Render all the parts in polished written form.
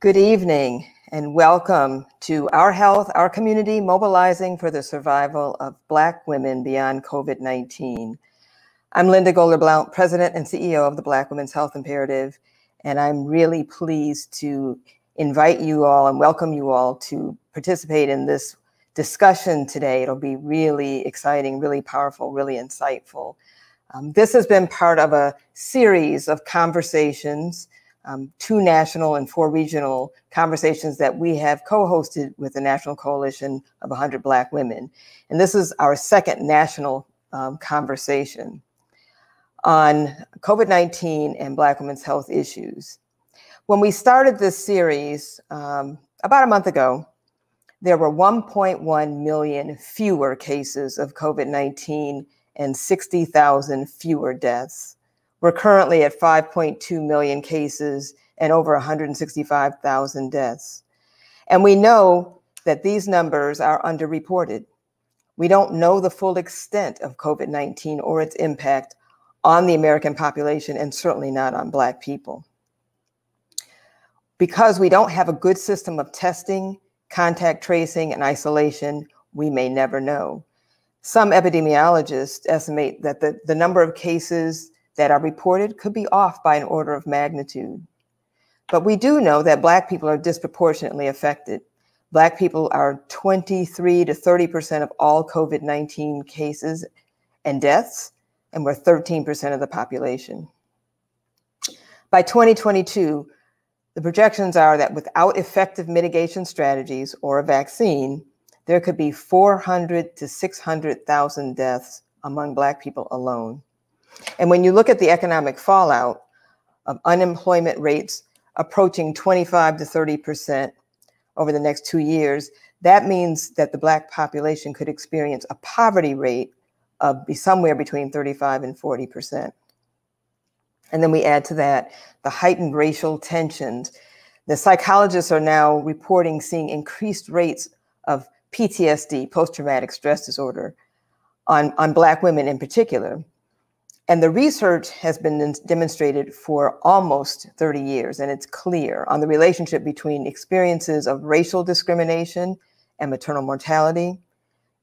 Good evening and welcome to Our Health, Our Community, Mobilizing for the Survival of Black Women Beyond COVID-19. I'm Linda Goler-Blount, President and CEO of the Black Women's Health Imperative, and I'm really pleased to invite you all and welcome you all to participate in this discussion today. It'll be really exciting, really powerful, really insightful. This has been part of a series of conversations, 2 national and 4 regional conversations that we have co-hosted with the National Coalition of 100 Black Women. And this is our second national conversation on COVID-19 and Black women's health issues. When we started this series about a month ago, there were 1.1 million fewer cases of COVID-19 and 60,000 fewer deaths. We're currently at 5.2 million cases and over 165,000 deaths. And we know that these numbers are underreported. We don't know the full extent of COVID-19 or its impact on the American population, and certainly not on Black people. Because we don't have a good system of testing, contact tracing, and isolation, we may never know. Some epidemiologists estimate that the number of cases that are reported could be off by an order of magnitude. But we do know that Black people are disproportionately affected. Black people are 23 to 30% of all COVID-19 cases and deaths, and we're 13% of the population. By 2022, the projections are that without effective mitigation strategies or a vaccine, there could be 400 to 600,000 deaths among Black people alone. And when you look at the economic fallout of unemployment rates approaching 25 to 30% over the next 2 years, that means that the Black population could experience a poverty rate of somewhere between 35 and 40%. And then we add to that the heightened racial tensions. The psychologists are now reporting seeing increased rates of PTSD, post-traumatic stress disorder, on Black women in particular. And the research has been demonstrated for almost 30 years, and it's clear on the relationship between experiences of racial discrimination and maternal mortality,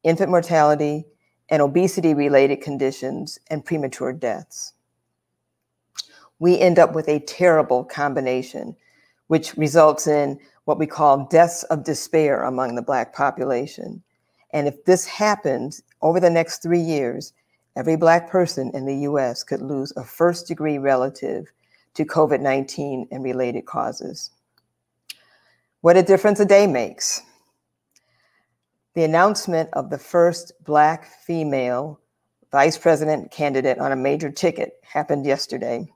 infant mortality, and obesity-related conditions and premature deaths. We end up with a terrible combination, which results in what we call deaths of despair among the Black population. And if this happens over the next 3 years, every Black person in the US could lose a first-degree relative to COVID-19 and related causes. What a difference a day makes. The announcement of the first Black female vice president candidate on a major ticket happened yesterday.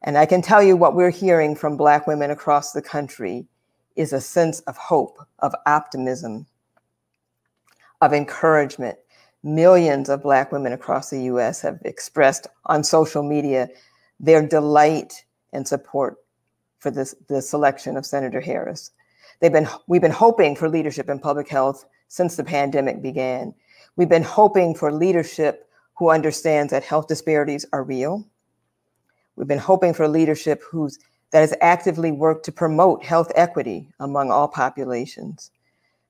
And I can tell you what we're hearing from Black women across the country is a sense of hope, of optimism, of encouragement. Millions of Black women across the US have expressed on social media their delight and support for the selection of Senator Harris. We've been hoping for leadership in public health since the pandemic began. We've been hoping for leadership who understands that health disparities are real. We've been hoping for leadership that has actively worked to promote health equity among all populations.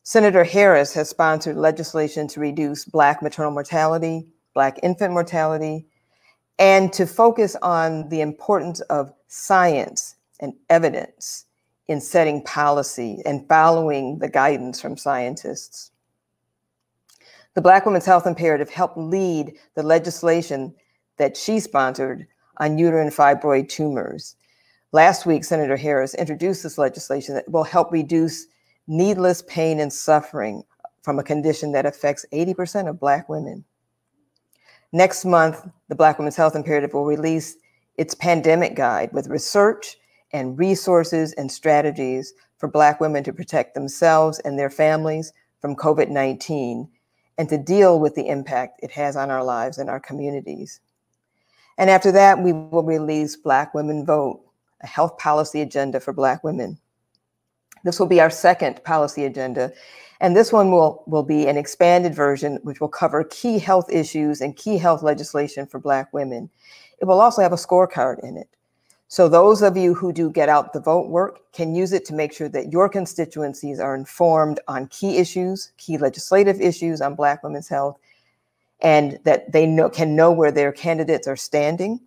Senator Harris has sponsored legislation to reduce Black maternal mortality, Black infant mortality, and to focus on the importance of science and evidence in setting policy and following the guidance from scientists. The Black Women's Health Imperative helped lead the legislation that she sponsored on uterine fibroid tumors. Last week, Senator Harris introduced this legislation that will help reduce needless pain and suffering from a condition that affects 80% of Black women. Next month, the Black Women's Health Imperative will release its pandemic guide with research and resources and strategies for Black women to protect themselves and their families from COVID-19 and to deal with the impact it has on our lives and our communities. And after that, we will release Black Women Vote, a health policy agenda for Black women. This will be our second policy agenda, and this one will be an expanded version which will cover key health issues and key health legislation for Black women. It will also have a scorecard in it. So those of you who do get out the vote work can use it to make sure that your constituencies are informed on key issues, key legislative issues on Black women's health, and that they can know where their candidates are standing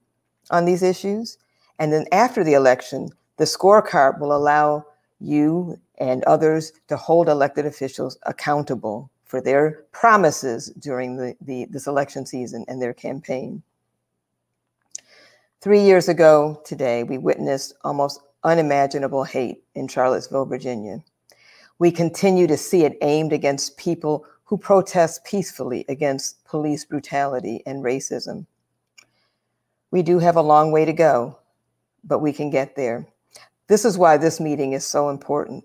on these issues. And then after the election, the scorecard will allow you and others to hold elected officials accountable for their promises during this election season and their campaign. 3 years ago today, we witnessed almost unimaginable hate in Charlottesville, Virginia. We continue to see it aimed against people who protest peacefully against police brutality and racism. We do have a long way to go, but we can get there. This is why this meeting is so important.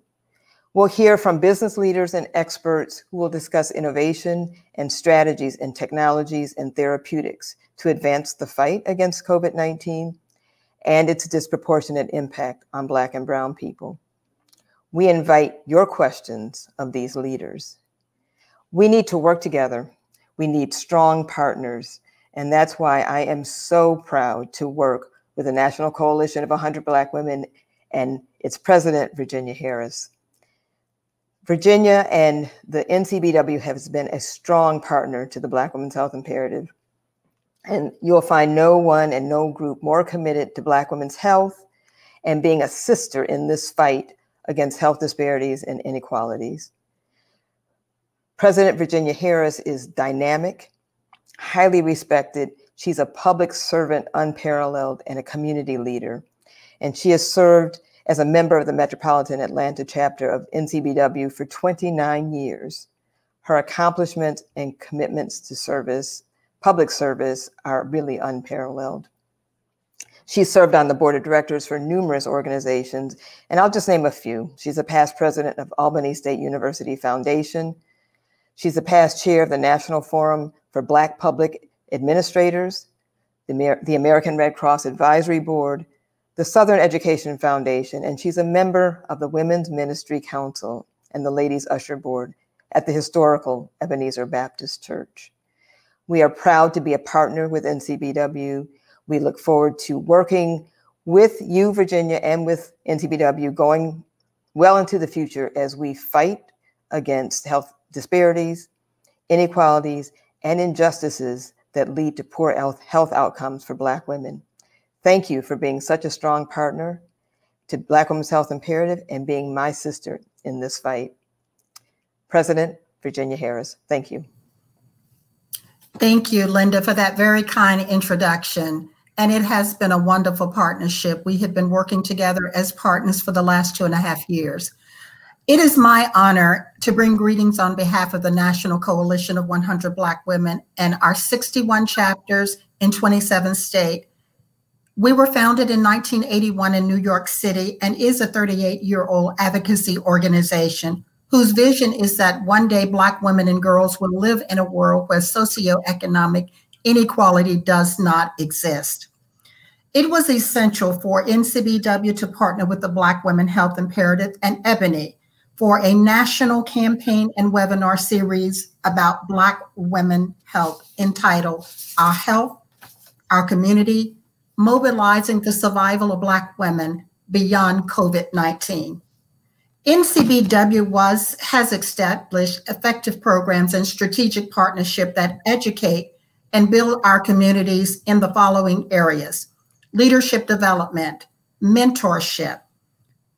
We'll hear from business leaders and experts who will discuss innovation and strategies in technologies and therapeutics to advance the fight against COVID-19 and its disproportionate impact on Black and Brown people. We invite your questions of these leaders. We need to work together. We need strong partners. And that's why I am so proud to work with the National Coalition of 100 Black Women and its president, Virginia Harris. Virginia and the NCBW has been a strong partner to the Black Women's Health Imperative. And you'll find no one and no group more committed to Black women's health and being a sister in this fight against health disparities and inequalities. President Virginia Harris is dynamic, highly respected. She's a public servant, unparalleled, and a community leader. And she has served as a member of the Metropolitan Atlanta chapter of NCBW for 29 years. Her accomplishments and commitments to service, public service, are really unparalleled. She served on the board of directors for numerous organizations, and I'll just name a few. She's a past president of Albany State University Foundation. She's a past chair of the National Forum for Black Public Administrators, the American Red Cross Advisory Board, the Southern Education Foundation, and she's a member of the Women's Ministry Council and the Ladies Usher Board at the historical Ebenezer Baptist Church. We are proud to be a partner with NCBW. We look forward to working with you, Virginia, and with NCBW going well into the future as we fight against health disparities, inequalities, and injustices that lead to poor health outcomes for Black women. Thank you for being such a strong partner to Black Women's Health Imperative and being my sister in this fight. President Virginia Harris, thank you. Thank you, Linda, for that very kind introduction. And it has been a wonderful partnership. We have been working together as partners for the last 2.5 years. It is my honor to bring greetings on behalf of the National Coalition of 100 Black Women and our 61 chapters in 27 states. We were founded in 1981 in New York City and is a 38-year-old advocacy organization whose vision is that one day Black women and girls will live in a world where socioeconomic inequality does not exist. It was essential for NCBW to partner with the Black Women Health Imperative and EBONY for a national campaign and webinar series about Black women health entitled Our Health, Our Community, Mobilizing the Survival of Black Women Beyond COVID-19. NCBW has established effective programs and strategic partnership that educate and build our communities in the following areas: leadership development, mentorship,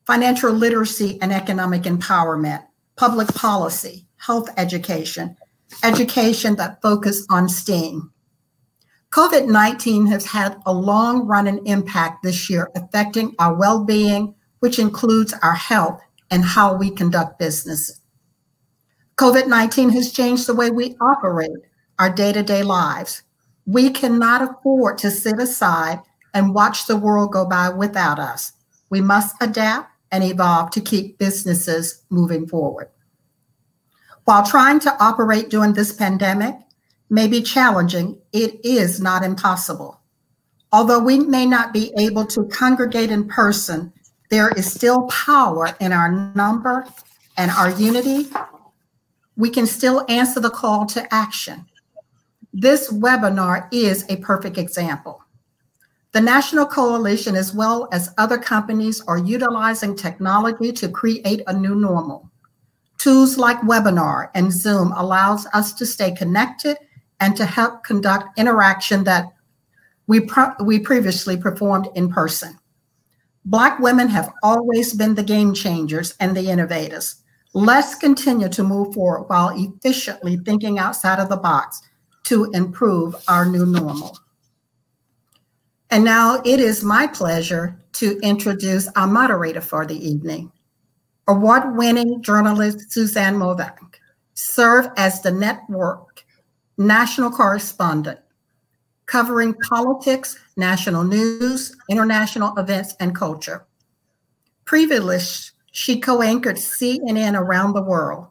financial literacy and economic empowerment, public policy, health education, education that focus on STEAM. COVID-19 has had a long-running impact this year affecting our well-being, which includes our health and how we conduct business. COVID-19 has changed the way we operate our day-to-day lives. We cannot afford to sit aside and watch the world go by without us. We must adapt and evolve to keep businesses moving forward. While trying to operate during this pandemic may be challenging, it is not impossible. Although we may not be able to congregate in person, there is still power in our number and our unity. We can still answer the call to action. This webinar is a perfect example. The National Coalition, as well as other companies, are utilizing technology to create a new normal. Tools like webinar and Zoom allows us to stay connected and to help conduct interaction that we previously performed in person. Black women have always been the game changers and the innovators. Let's continue to move forward while efficiently thinking outside of the box to improve our new normal. And now it is my pleasure to introduce our moderator for the evening. Award-winning journalist Suzanne Malveaux served as the network national correspondent, covering politics, national news, international events, and culture. Previously, she co-anchored CNN Around the World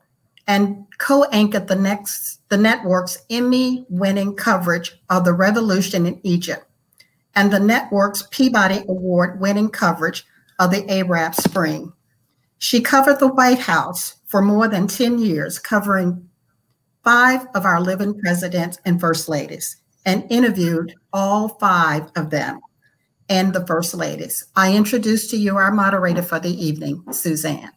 and co-anchored the network's Emmy-winning coverage of the revolution in Egypt and the network's Peabody Award-winning coverage of the Arab Spring. She covered the White House for more than 10 years, covering 5 of our living presidents and first ladies, and interviewed all 5 of them and the first ladies. I introduce to you our moderator for the evening, Suzanne.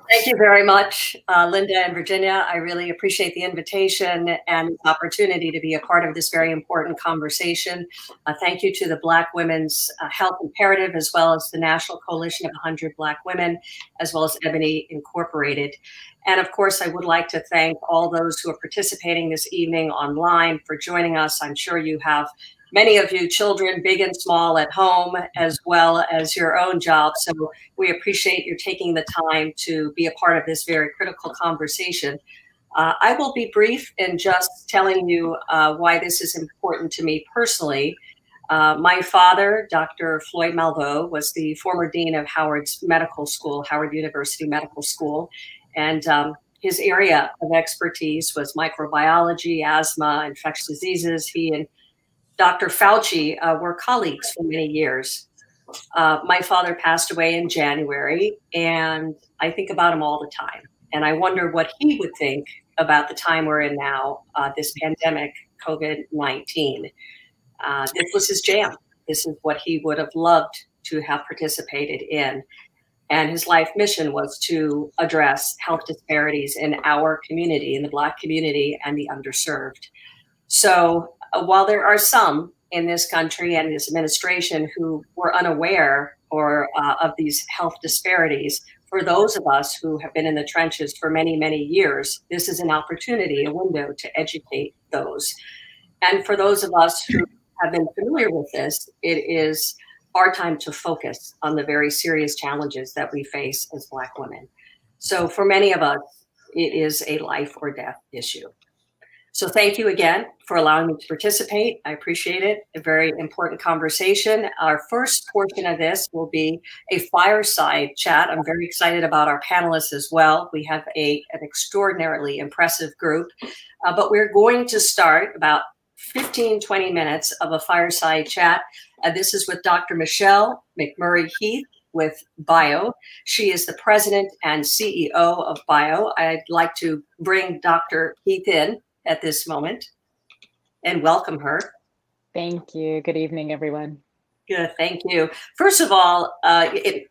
Thank you very much, Linda and Virginia. I really appreciate the invitation and the opportunity to be a part of this very important conversation. Thank you to the Black Women's Health Imperative, as well as the National Coalition of 100 Black Women, as well as EBONY Incorporated. And of course, I would like to thank all those who are participating this evening online for joining us. I'm sure you have many of you children, big and small, at home, as well as your own jobs. So we appreciate you taking the time to be a part of this very critical conversation. I will be brief in just telling you why this is important to me personally. My father, Dr. Floyd Malveaux, was the former dean of Howard's Medical School, Howard University Medical School. And his area of expertise was microbiology, asthma, infectious diseases. He and Dr. Fauci were colleagues for many years. My father passed away in January, and I think about him all the time. And I wonder what he would think about the time we're in now, this pandemic, COVID-19. This was his jam. This is what he would have loved to have participated in. And his life mission was to address health disparities in our community, in the Black community and the underserved. So while there are some in this country and this administration who were unaware of these health disparities, for those of us who have been in the trenches for many, many years, this is an opportunity, a window to educate those. And for those of us who have been familiar with this, it is our time to focus on the very serious challenges that we face as Black women. So for many of us, it is a life or death issue. So thank you again for allowing me to participate. I appreciate it. A very important conversation. Our first portion of this will be a fireside chat. I'm very excited about our panelists as well. We have an extraordinarily impressive group, but we're going to start about 15, 20 minutes of a fireside chat. This is with Dr. Michelle McMurray-Heath with Bio. She is the president and CEO of Bio. I'd like to bring Dr. Heath in at this moment and welcome her. Thank you. Good evening, everyone. Good, thank you. First of all,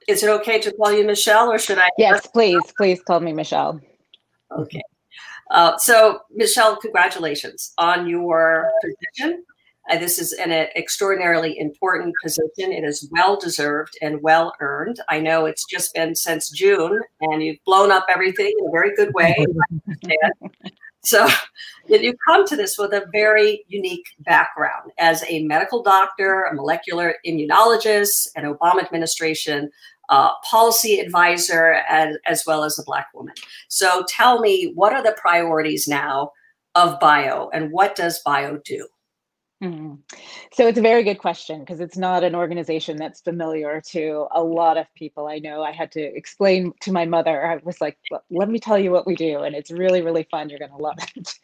is it okay to call you Michelle, or should I? Yes, please call me Michelle. Okay. So Michelle, congratulations on your position. This is an extraordinarily important position. It is well-deserved and well-earned. I know it's just been since June, and you've blown up everything in a very good way. So you come to this with a very unique background as a medical doctor, a molecular immunologist, an Obama administration policy advisor, as well as a Black woman. So tell me, what are the priorities now of Bio, and what does Bio do? So it's a very good question, because it's not an organization that's familiar to a lot of people. I know I had to explain to my mother. I was like, well, let me tell you what we do. And it's really, really fun. You're going to love it.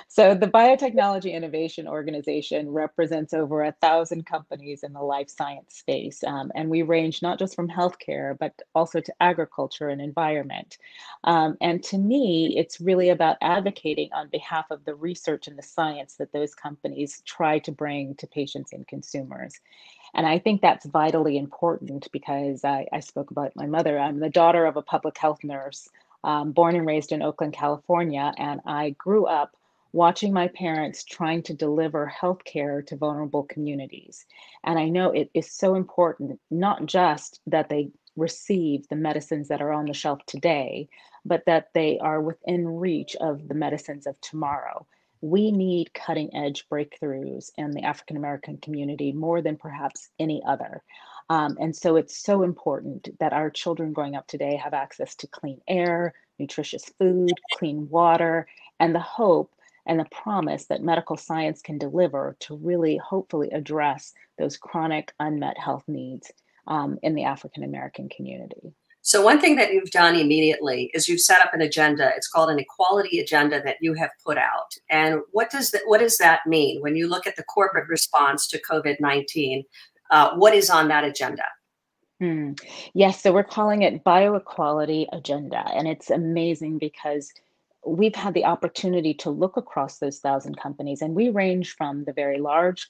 So the Biotechnology Innovation Organization represents over 1,000 companies in the life science space. And we range not just from healthcare, but also to agriculture and environment. And to me, it's really about advocating on behalf of the research and the science that those companies try to bring to patients and consumers. And I think that's vitally important because I spoke about my mother. I'm the daughter of a public health nurse, born and raised in Oakland, California, and I grew up watching my parents trying to deliver healthcare to vulnerable communities. And I know it is so important, not just that they receive the medicines that are on the shelf today, but that they are within reach of the medicines of tomorrow. We need cutting edge breakthroughs in the African American community more than perhaps any other. And so it's so important that our children growing up today have access to clean air, nutritious food, clean water, and the hope and the promise that medical science can deliver to really hopefully address those chronic unmet health needs in the African American community. So one thing that you've done immediately is you've set up an agenda. It's called an equality agenda that you have put out. And what does that mean when you look at the corporate response to COVID-19? What is on that agenda? Yes, so we're calling it Bioequality Agenda. And it's amazing because we've had the opportunity to look across those 1,000 companies, and we range from the very large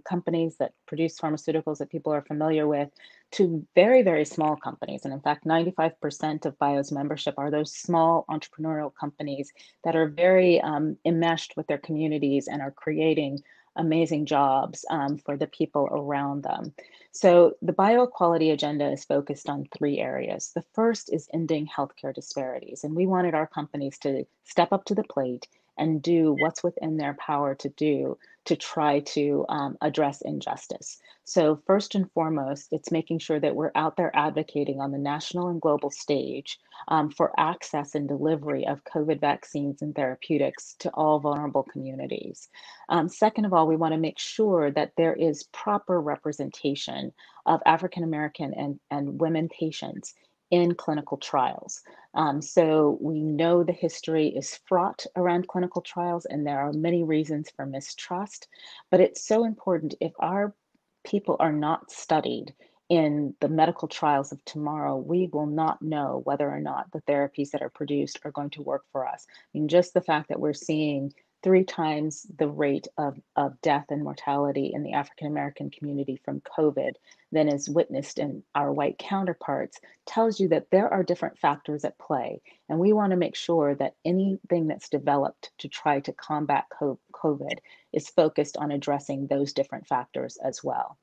companies that produce pharmaceuticals that people are familiar with to very, very small companies. And in fact, 95% of BIO's membership are those small entrepreneurial companies that are very enmeshed with their communities and are creating amazing jobs for the people around them. So the bioequality agenda is focused on 3 areas. The first is ending healthcare disparities. And we wanted our companies to step up to the plate and do what's within their power to do to try to address injustice. So first and foremost, it's making sure that we're out there advocating on the national and global stage for access and delivery of COVID vaccines and therapeutics to all vulnerable communities. Second of all, we want to make sure that there is proper representation of African American and women patients in clinical trials. So we know the history is fraught around clinical trials, and there are many reasons for mistrust, but it's so important. If our people are not studied in the medical trials of tomorrow, we will not know whether or not the therapies that are produced are going to work for us. I mean, just the fact that we're seeing 3 times the rate of death and mortality in the African American community from COVID than is witnessed in our white counterparts tells you that there are different factors at play. And we want to make sure that anything that's developed to try to combat COVID is focused on addressing those different factors as well.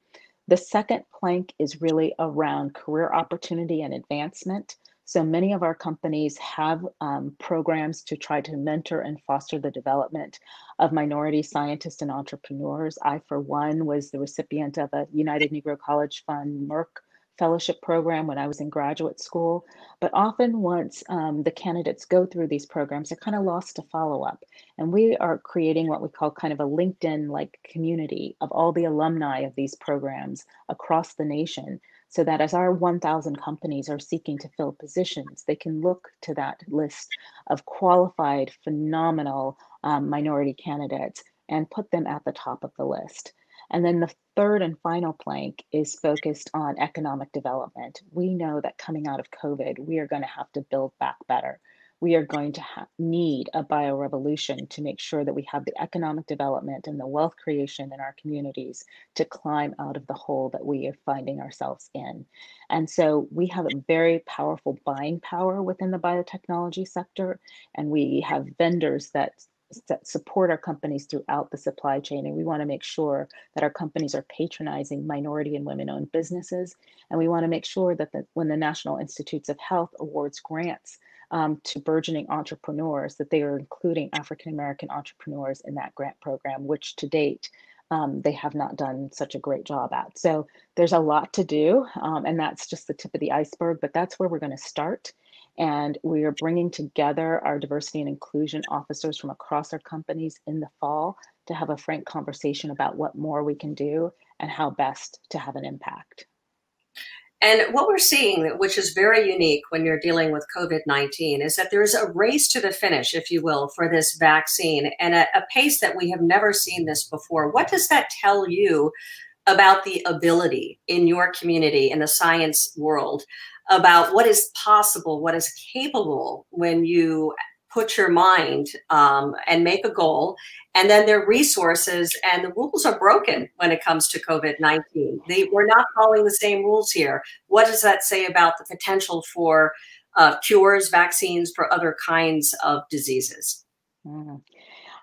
The second plank is really around career opportunity and advancement. So many of our companies have programs to try to mentor and foster the development of minority scientists and entrepreneurs. I, for one, was the recipient of a United Negro College Fund Merck fellowship program when I was in graduate school. But often once the candidates go through these programs, they're kind of lost to follow up. And we are creating what we call kind of a LinkedIn-like community of all the alumni of these programs across the nation, so that as our 1,000 companies are seeking to fill positions, they can look to that list of qualified, phenomenal minority candidates and put them at the top of the list. And then the third and final plank is focused on economic development. We know that coming out of COVID, we are going to have to build back better. We are going to need a biorevolution to make sure that we have the economic development and the wealth creation in our communities to climb out of the hole that we are finding ourselves in. And so we have a very powerful buying power within the biotechnology sector, and we have vendors that support our companies throughout the supply chain. And we want to make sure that our companies are patronizing minority and women-owned businesses. And we want to make sure that when the National Institutes of Health awards grants to burgeoning entrepreneurs, that they are including African-American entrepreneurs in that grant program, which to date, they have not done such a great job at. So there's a lot to do, and that's just the tip of the iceberg, but that's where we're going to start. And we are bringing together our diversity and inclusion officers from across our companies in the fall to have a frank conversation about what more we can do and how best to have an impact. And what we're seeing, which is very unique when you're dealing with COVID-19, is that there's a race to the finish, if you will, for this vaccine, and a pace that we have never seen this before. What does that tell you about the ability in your community, in the science world, about what is possible, what is capable when you put your mind and make a goal, and then their resources and the rules are broken when it comes to COVID-19. We're not following the same rules here. What does that say about the potential for cures, vaccines for other kinds of diseases?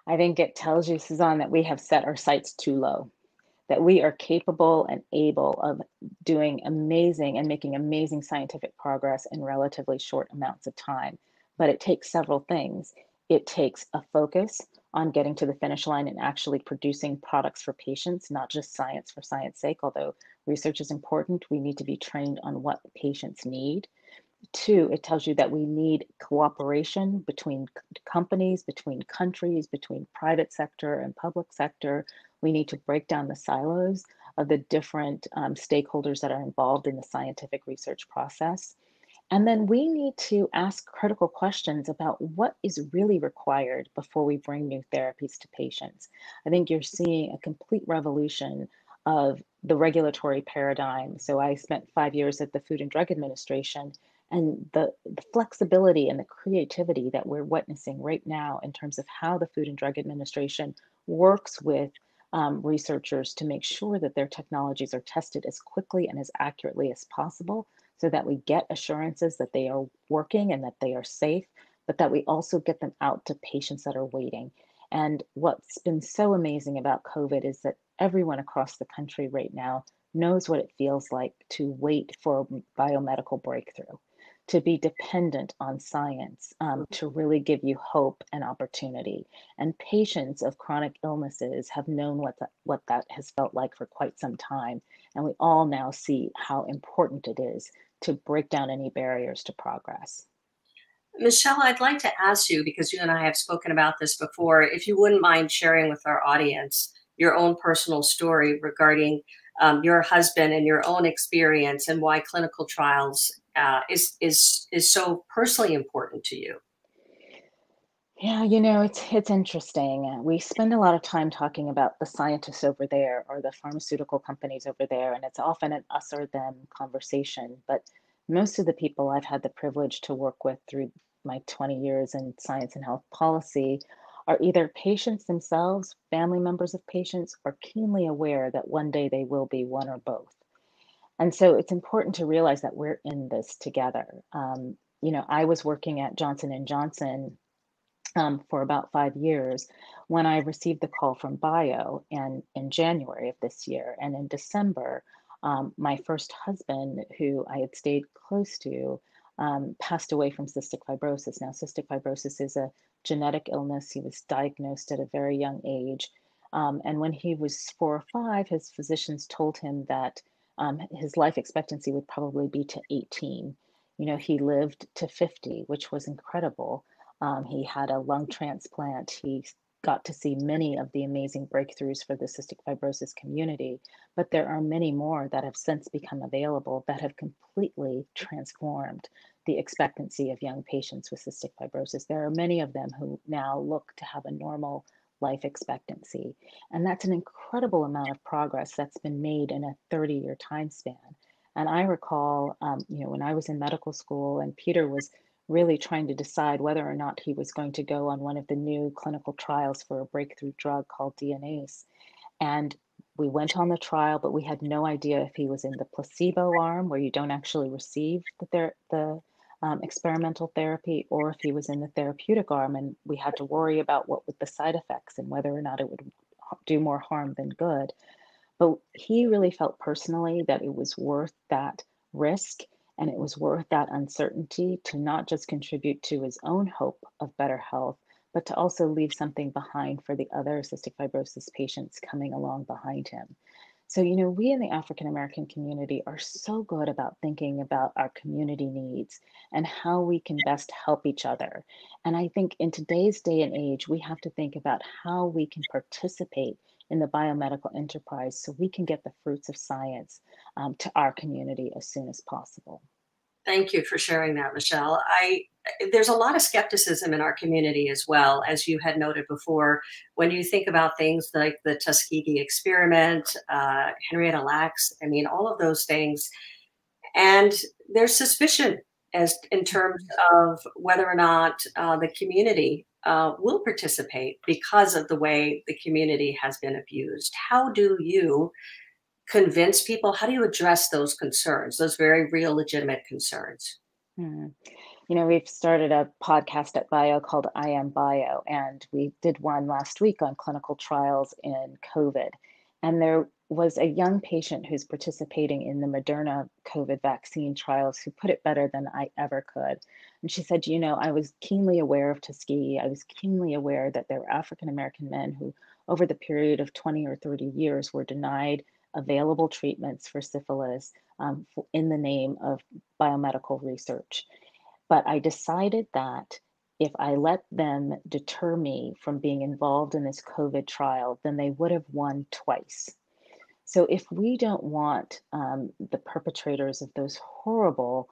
I think it tells you, Suzanne, that we have set our sights too low, that we are capable and able of doing amazing and making amazing scientific progress in relatively short amounts of time. But it takes several things. It takes a focus on getting to the finish line and actually producing products for patients, not just science for science sake, although research is important. We need to be trained on what patients need. Two, it tells you that we need cooperation between companies, between countries, between private sector and public sector. We need to break down the silos of the different stakeholders that are involved in the scientific research process. And then we need to ask critical questions about what is really required before we bring new therapies to patients. I think you're seeing a complete revolution of the regulatory paradigm. So I spent 5 years at the Food and Drug Administration, and the flexibility and the creativity that we're witnessing right now in terms of how the Food and Drug Administration works with researchers to make sure that their technologies are tested as quickly and as accurately as possible, so that we get assurances that they are working and that they are safe, but that we also get them out to patients that are waiting. And what's been so amazing about COVID is that everyone across the country right now knows what it feels like to wait for a biomedical breakthrough, to be dependent on science, to really give you hope and opportunity. And patients of chronic illnesses have known what that has felt like for quite some time. And we all now see how important it is to break down any barriers to progress. Michelle, I'd like to ask you, because you and I have spoken about this before, if you wouldn't mind sharing with our audience your own personal story regarding your husband and your own experience and why clinical trials is so personally important to you. Yeah, it's interesting. We spend a lot of time talking about the scientists over there or the pharmaceutical companies over there, and it's often an us or them conversation. But most of the people I've had the privilege to work with through my 20 years in science and health policy are either patients themselves, family members of patients, or keenly aware that one day they will be one or both. And so it's important to realize that we're in this together. I was working at Johnson & Johnson for about 5 years when I received the call from Bio and in January of this year. And in December, my first husband, who I had stayed close to, passed away from cystic fibrosis. Now, cystic fibrosis is a genetic illness. He was diagnosed at a very young age. And when he was 4 or 5, his physicians told him that his life expectancy would probably be to 18. He lived to 50, which was incredible. He had a lung transplant. He got to see many of the amazing breakthroughs for the cystic fibrosis community, but there are many more that have since become available that have completely transformed the expectancy of young patients with cystic fibrosis. There are many of them who now look to have a normal life expectancy. And that's an incredible amount of progress that's been made in a 30-year time span. And I recall, when I was in medical school and Peter was really trying to decide whether or not he was going to go on one of the new clinical trials for a breakthrough drug called DNase. And we went on the trial, but we had no idea if he was in the placebo arm, where you don't actually receive the experimental therapy, or if he was in the therapeutic arm. And we had to worry about what would the side effects and whether or not it would do more harm than good. But he really felt personally that it was worth that risk, and it was worth that uncertainty to not just contribute to his own hope of better health, but to also leave something behind for the other cystic fibrosis patients coming along behind him. So, we in the African American community are so good about thinking about our community needs and how we can best help each other. And I think in today's day and age, we have to think about how we can participate in the biomedical enterprise so we can get the fruits of science to our community as soon as possible. Thank you for sharing that, Michelle. There's a lot of skepticism in our community as well, as you had noted before, when you think about things like the Tuskegee experiment, Henrietta Lacks, all of those things. And there's suspicion as in terms of whether or not the community will participate because of the way the community has been abused. How do you convince people? How do you address those concerns, those very real, legitimate concerns? You know, we've started a podcast at Bio called I Am Bio, and we did one last week on clinical trials in COVID. And there was a young patient who's participating in the Moderna COVID vaccine trials who put it better than I ever could. And she said, you know, I was keenly aware of Tuskegee. I was keenly aware that there were African-American men who, over the period of 20 or 30 years, were denied available treatments for syphilis in the name of biomedical research. But I decided that if I let them deter me from being involved in this COVID trial, then they would have won twice. So if we don't want the perpetrators of those horrible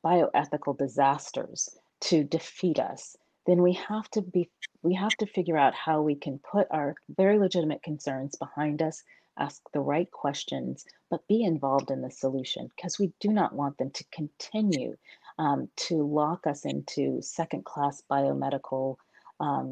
bioethical disasters to defeat us, then we have to figure out how we can put our very legitimate concerns behind us, ask the right questions, but be involved in the solution, because we do not want them to continue to lock us into second-class biomedical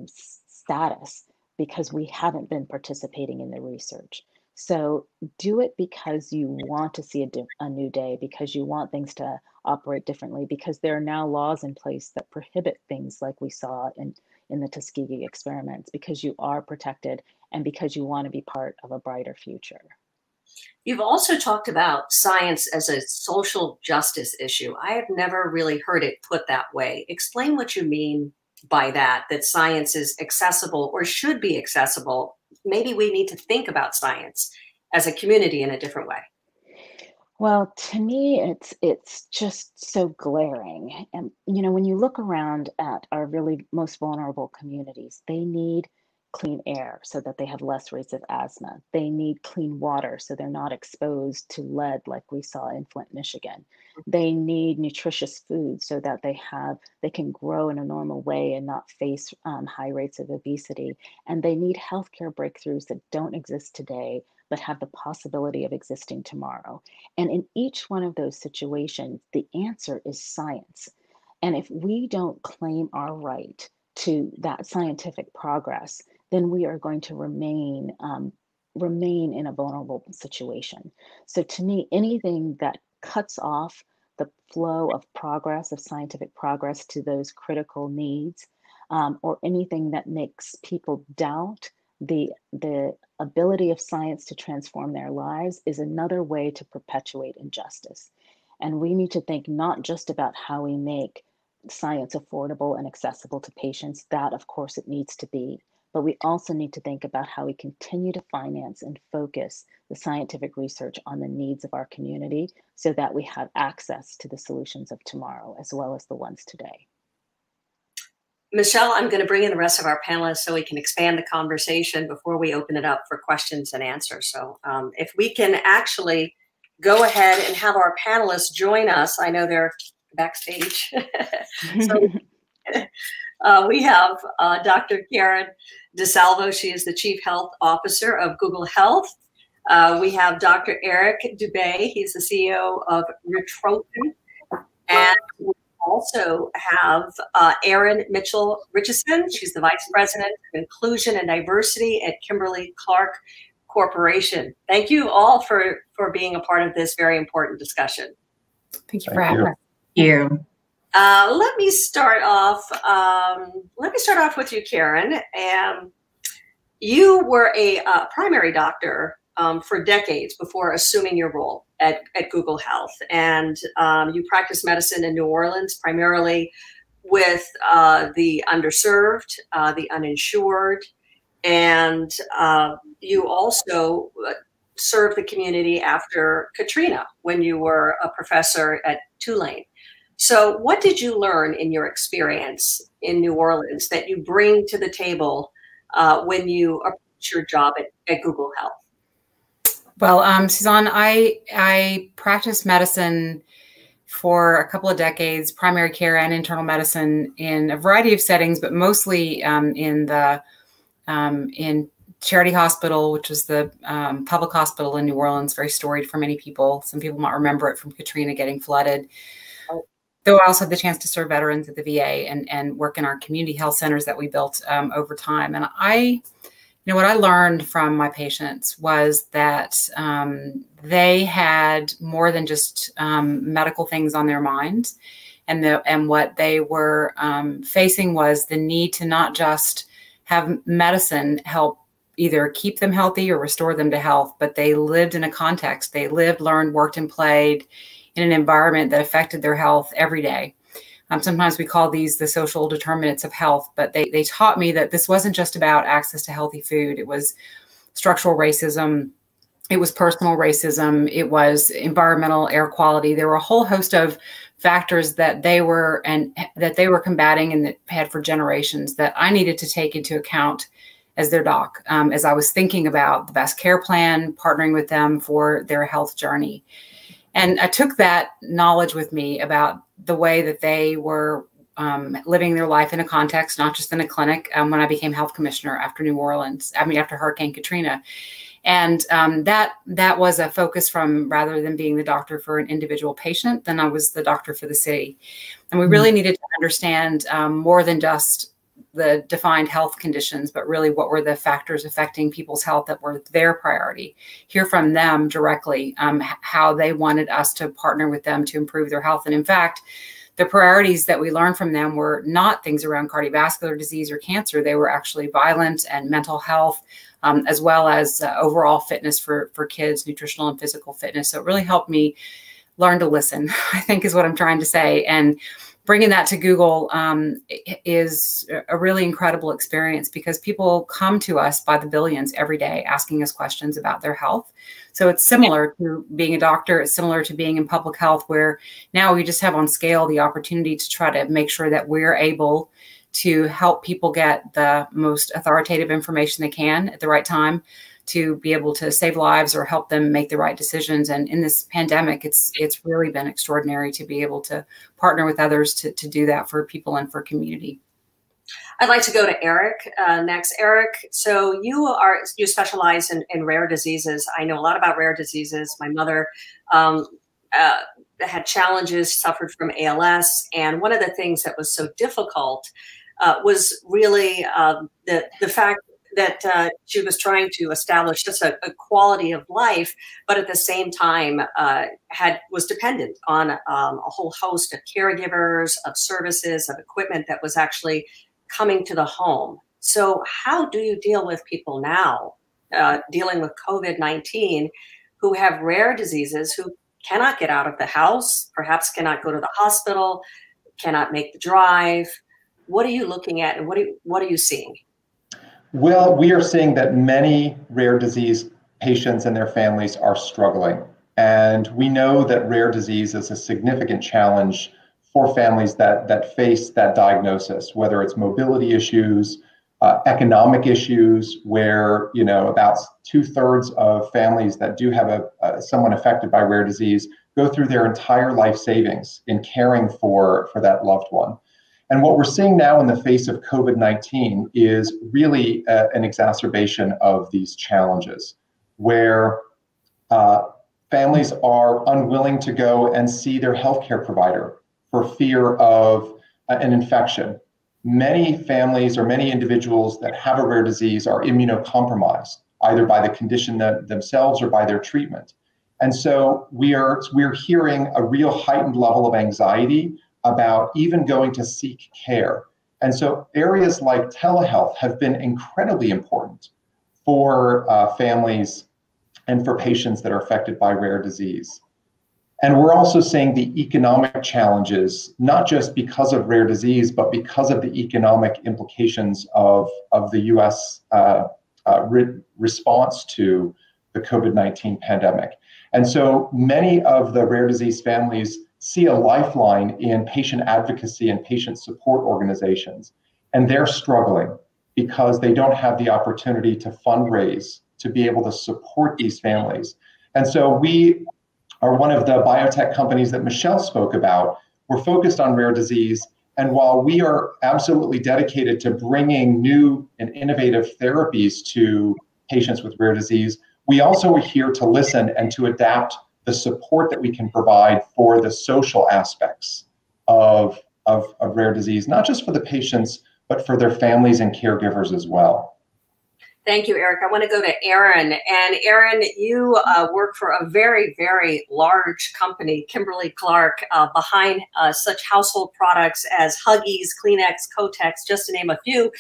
status because we haven't been participating in the research. So do it because you want to see a new day, because you want things to operate differently, because there are now laws in place that prohibit things like we saw in the Tuskegee experiments, because you are protected and because you want to be part of a brighter future. You've also talked about science as a social justice issue. I have never really heard it put that way. Explain what you mean by that science is accessible or should be accessible. Maybe we need to think about science as a community in a different way. Well, to me, it's just so glaring. And, you know, when you look around at our really most vulnerable communities, they need clean air so that they have less rates of asthma. They need clean water so they're not exposed to lead like we saw in Flint, Michigan. They need nutritious food so that they can grow in a normal way and not face high rates of obesity. And they need healthcare breakthroughs that don't exist today, but have the possibility of existing tomorrow. And in each one of those situations, the answer is science. And if we don't claim our right to that scientific progress, then we are going to remain in a vulnerable situation. So to me, anything that cuts off the flow of progress, of scientific progress to those critical needs, or anything that makes people doubt the ability of science to transform their lives, is another way to perpetuate injustice. And we need to think not just about how we make science affordable and accessible to patients. That, of course, it needs to be. But we also need to think about how we continue to finance and focus the scientific research on the needs of our community so that we have access to the solutions of tomorrow as well as the ones today. Michelle, I'm going to bring in the rest of our panelists so we can expand the conversation before we open it up for questions and answers. So if we can actually go ahead and have our panelists join us. I know they're backstage. So we have Dr. Karen DeSalvo. She is the Chief Health Officer of Google Health. We have Dr. Eric Dubé. He's the CEO of Retropin. And we also have Erin Mitchell-Richardson. She's the Vice President of Inclusion and Diversity at Kimberly-Clark Corporation. Thank you all for being a part of this very important discussion. Thank you for having us. Thank you. Let me start off with you, Karen. You were a primary doctor for decades before assuming your role at Google Health, and you practiced medicine in New Orleans primarily with the underserved, the uninsured, and you also served the community after Katrina when you were a professor at Tulane. So what did you learn in your experience in New Orleans that you bring to the table when you approach your job at Google Health? Well, Suzanne, I practiced medicine for a couple of decades, primary care and internal medicine in a variety of settings, but mostly in Charity Hospital, which was the public hospital in New Orleans, very storied for many people. Some people might remember it from Katrina getting flooded. though I also had the chance to serve veterans at the VA and work in our community health centers that we built over time. And what I learned from my patients was that they had more than just medical things on their minds. And what they were facing was the need to not just have medicine help either keep them healthy or restore them to health, but they lived in a context. They lived, learned, worked, and played in an environment that affected their health every day. Sometimes we call these the social determinants of health, but they taught me that this wasn't just about access to healthy food. It was structural racism. It was personal racism. It was environmental air quality. There were a whole host of factors that they were combating and that had for generations that I needed to take into account as their doc, as I was thinking about the best care plan, partnering with them for their health journey. And I took that knowledge with me about the way that they were living their life in a context, not just in a clinic, when I became health commissioner after after Hurricane Katrina. And that was a focus from, rather than being the doctor for an individual patient, then I was the doctor for the city. And we really needed to understand more than just the defined health conditions, but really what were the factors affecting people's health that were their priority. Hear from them directly how they wanted us to partner with them to improve their health. And in fact, the priorities that we learned from them were not things around cardiovascular disease or cancer. They were actually violence and mental health, as well as overall fitness for kids, nutritional and physical fitness. So it really helped me learn to listen, I think is what I'm trying to say. And bringing that to Google is a really incredible experience because people come to us by the billions every day asking us questions about their health. So it's similar to being a doctor. It's similar to being in public health, where now we just have on scale the opportunity to try to make sure that we're able to help people get the most authoritative information they can at the right time to be able to save lives or help them make the right decisions. And in this pandemic, it's really been extraordinary to be able to partner with others to do that for people and for community. I'd like to go to Eric next. Eric, so you specialize in rare diseases. I know a lot about rare diseases. My mother had challenges, suffered from ALS. And one of the things that was so difficult was really the fact that she was trying to establish just a quality of life, but at the same time was dependent on a whole host of caregivers, of services, of equipment that was actually coming to the home. So how do you deal with people now dealing with COVID-19 who have rare diseases, who cannot get out of the house, perhaps cannot go to the hospital, cannot make the drive? What are you looking at, and what are you seeing? Well, we are seeing that many rare disease patients and their families are struggling. And we know that rare disease is a significant challenge for families that face that diagnosis, whether it's mobility issues, economic issues, where about 2/3 of families that do have someone affected by rare disease go through their entire life savings in caring for that loved one. And what we're seeing now in the face of COVID-19 is really an exacerbation of these challenges, where families are unwilling to go and see their healthcare provider for fear of an infection. Many families or many individuals that have a rare disease are immunocompromised, either by the condition themselves or by their treatment. And so we're hearing a real heightened level of anxiety about even going to seek care. And so areas like telehealth have been incredibly important for families and for patients that are affected by rare disease. And we're also seeing the economic challenges, not just because of rare disease, but because of the economic implications of the US response to the COVID-19 pandemic. And so many of the rare disease families see a lifeline in patient advocacy and patient support organizations. And they're struggling because they don't have the opportunity to fundraise to be able to support these families. And so we are one of the biotech companies that Michelle spoke about. We're focused on rare disease. And while we are absolutely dedicated to bringing new and innovative therapies to patients with rare disease, we also are here to listen and to adapt the support that we can provide for the social aspects of rare disease, not just for the patients, but for their families and caregivers as well. Thank you, Eric. I want to go to Erin. And Erin, you work for a very, very large company, Kimberly-Clark, behind such household products as Huggies, Kleenex, Kotex, just to name a few.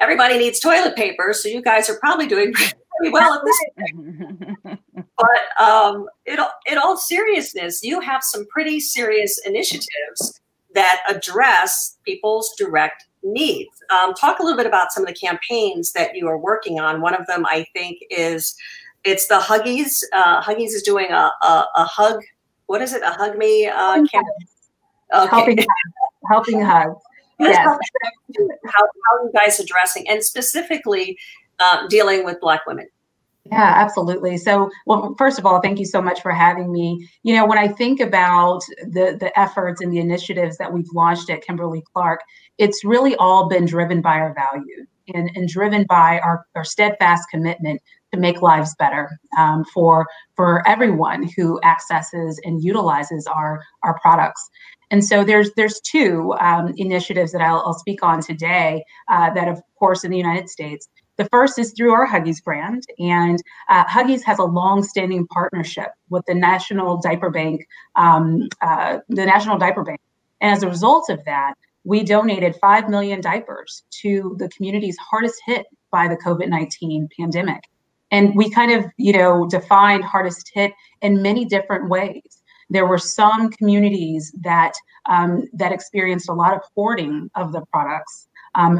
Everybody needs toilet paper, so you guys are probably doing pretty well at this point. But in all seriousness, you have some pretty serious initiatives that address people's direct needs. Talk a little bit about some of the campaigns that you are working on. One of them, I think, it's the Huggies. Huggies is doing a hug. What is it? A Hug Me campaign? Okay. Helping hugs. Yes. How are you guys addressing, and specifically dealing with Black women? Yeah, absolutely. So, well, first of all, thank you so much for having me. You know, when I think about the efforts and the initiatives that we've launched at Kimberly-Clark, it's really all been driven by our values and driven by our steadfast commitment to make lives better for everyone who accesses and utilizes our products. And so there's two initiatives that I'll speak on today that, of course, in the United States. The first is through our Huggies brand, and Huggies has a long-standing partnership with the National Diaper Bank, And as a result of that, we donated 5 million diapers to the communities hardest hit by the COVID-19 pandemic. And we kind of, defined hardest hit in many different ways. There were some communities that experienced a lot of hoarding of the products,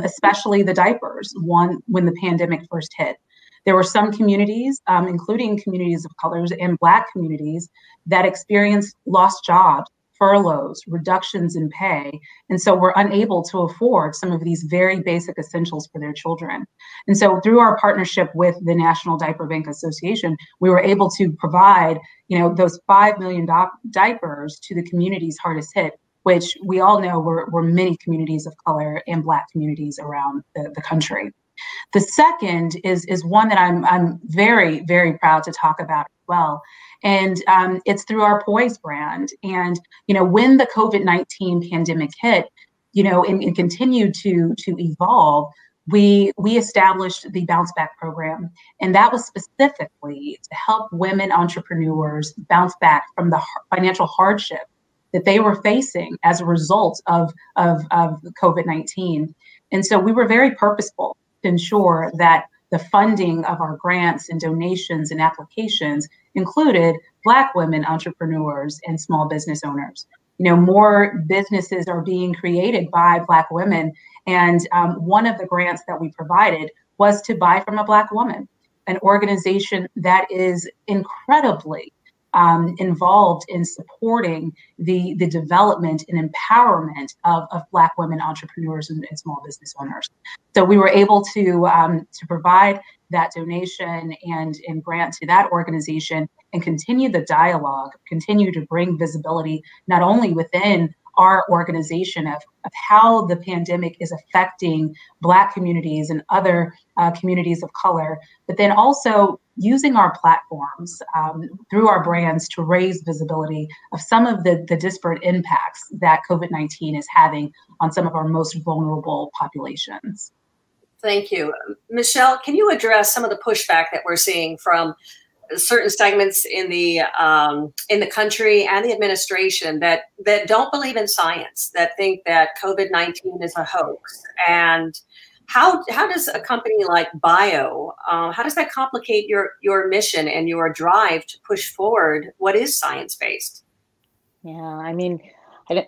especially the diapers, when the pandemic first hit. There were some communities, including communities of colors and Black communities, that experienced lost jobs, furloughs, reductions in pay, and so were unable to afford some of these very basic essentials for their children. And so through our partnership with the National Diaper Bank Association, we were able to provide, those 5 million diapers to the communities hardest hit, which we all know were many communities of color and Black communities around the country. The second is one that I'm very, very proud to talk about as well. And it's through our Poise brand. And, when the COVID-19 pandemic hit, and continued to evolve, we established the Bounce Back program. And that was specifically to help women entrepreneurs bounce back from the financial hardship that they were facing as a result of COVID-19. And so we were very purposeful to ensure that the funding of our grants and donations and applications included Black women entrepreneurs and small business owners. More businesses are being created by Black women. And one of the grants that we provided was to Buy from a Black Woman, an organization that is incredibly involved in supporting the development and empowerment of Black women entrepreneurs and small business owners. So we were able to provide that donation and grant to that organization and continue the dialogue, continue to bring visibility not only within our organization of how the pandemic is affecting Black communities and other communities of color, but then also using our platforms through our brands to raise visibility of some of the disparate impacts that COVID-19 is having on some of our most vulnerable populations. Thank you. Michelle, can you address some of the pushback that we're seeing from certain segments in the country and the administration that don't believe in science, that think that COVID-19 is a hoax? And how does a company like Bio, how does that complicate your mission and your drive to push forward what is science-based? Yeah,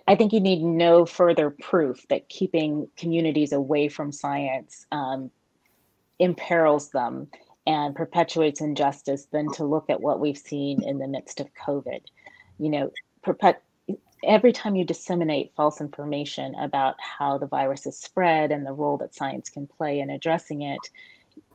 I think you need no further proof that keeping communities away from science imperils them and perpetuates injustice than to look at what we've seen in the midst of COVID. Every time you disseminate false information about how the virus is spread and the role that science can play in addressing it,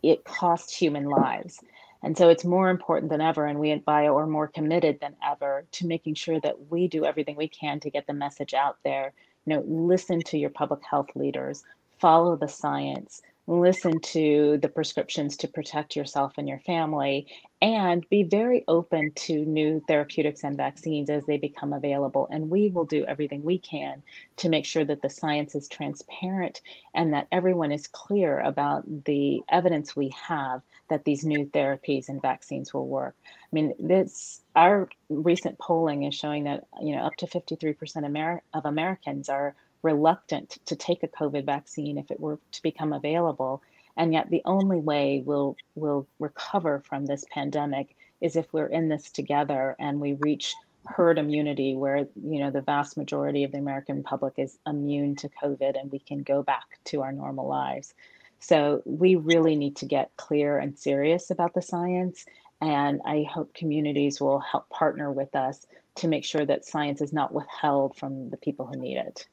it costs human lives. And so it's more important than ever, and we at Bio are more committed than ever to making sure that we do everything we can to get the message out there. Listen to your public health leaders, follow the science, listen to the prescriptions to protect yourself and your family, and be very open to new therapeutics and vaccines as they become available. And we will do everything we can to make sure that the science is transparent and that everyone is clear about the evidence we have that these new therapies and vaccines will work. I mean, our recent polling is showing that, you know, up to 53% of Americans are reluctant to take a COVID vaccine if it were to become available. And yet the only way we'll recover from this pandemic is if we're in this together and we reach herd immunity where, you know, the vast majority of the American public is immune to COVID and we can go back to our normal lives. So we really need to get clear and serious about the science. And I hope communities will help partner with us to make sure that science is not withheld from the people who need it.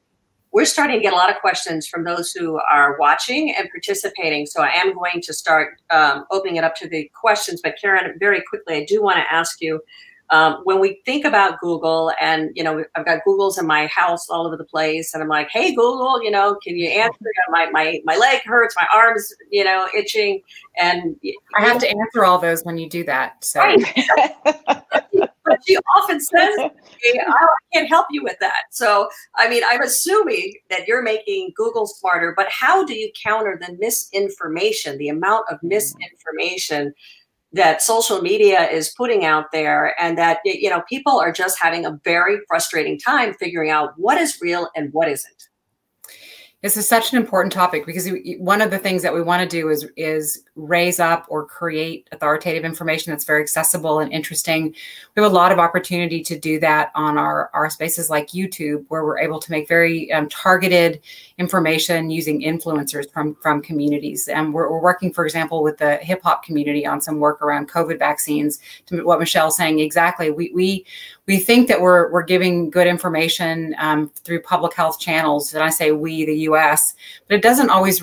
We're starting to get a lot of questions from those who are watching and participating. So I am going to start opening it up to the questions. But Karen, very quickly, I do want to ask you, when we think about Google, and, you know, I've got Googles in my house all over the place, and I'm like, hey, Google, you know, can you answer? My leg hurts, my arm's, you know, itching. And I have to answer all those when you do that. So. Right. But she often says, hey, I can't help you with that. So, I mean, I'm assuming that you're making Google smarter, but how do you counter the misinformation, the amount of misinformation that social media is putting out there, and that, you know, people are just having a very frustrating time figuring out what is real and what isn't? This is such an important topic because one of the things that we want to do is raise up or create authoritative information that's very accessible and interesting. We have a lot of opportunity to do that on our spaces like YouTube, where we're able to make very targeted information using influencers from communities. And we're working, for example, with the hip hop community on some work around COVID vaccines. To what Michelle's saying, exactly. We think that we're giving good information through public health channels, and I say we, the U.S., but it doesn't always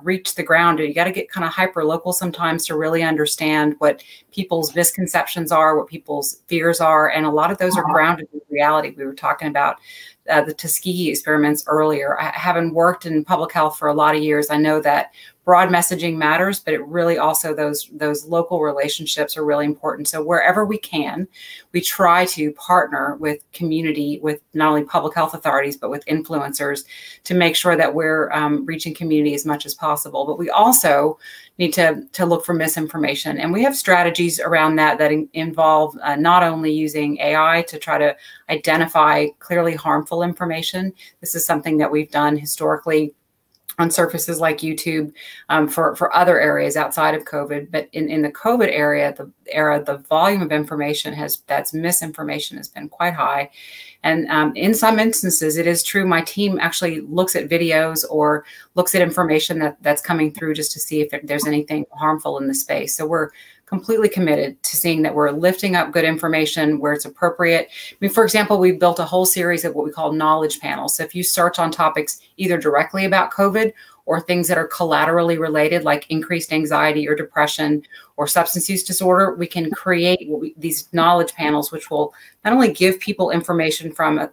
reach the ground. You got to get kind of hyper local sometimes to really understand what people's misconceptions are, what people's fears are, and a lot of those are grounded in reality. We were talking about the Tuskegee experiments earlier. Having worked in public health for a lot of years, I know that broad messaging matters, but it really also those local relationships are really important. So wherever we can, we try to partner with community, with not only public health authorities, but with influencers to make sure that we're reaching community as much as possible. But we also need to look for misinformation. And we have strategies around that involve not only using AI to try to identify clearly harmful information. This is something that we've done historically on surfaces like YouTube for other areas outside of COVID. But in the COVID era, the volume of information that's misinformation has been quite high. And in some instances, it is true, my team actually looks at videos or looks at information that's coming through just to see if there's anything harmful in the space. So we're completely committed to seeing that we're lifting up good information where it's appropriate. I mean, for example, we've built a whole series of what we call knowledge panels. So if you search on topics either directly about COVID or things that are collaterally related, like increased anxiety or depression or substance use disorder, we can create these knowledge panels, which will not only give people information from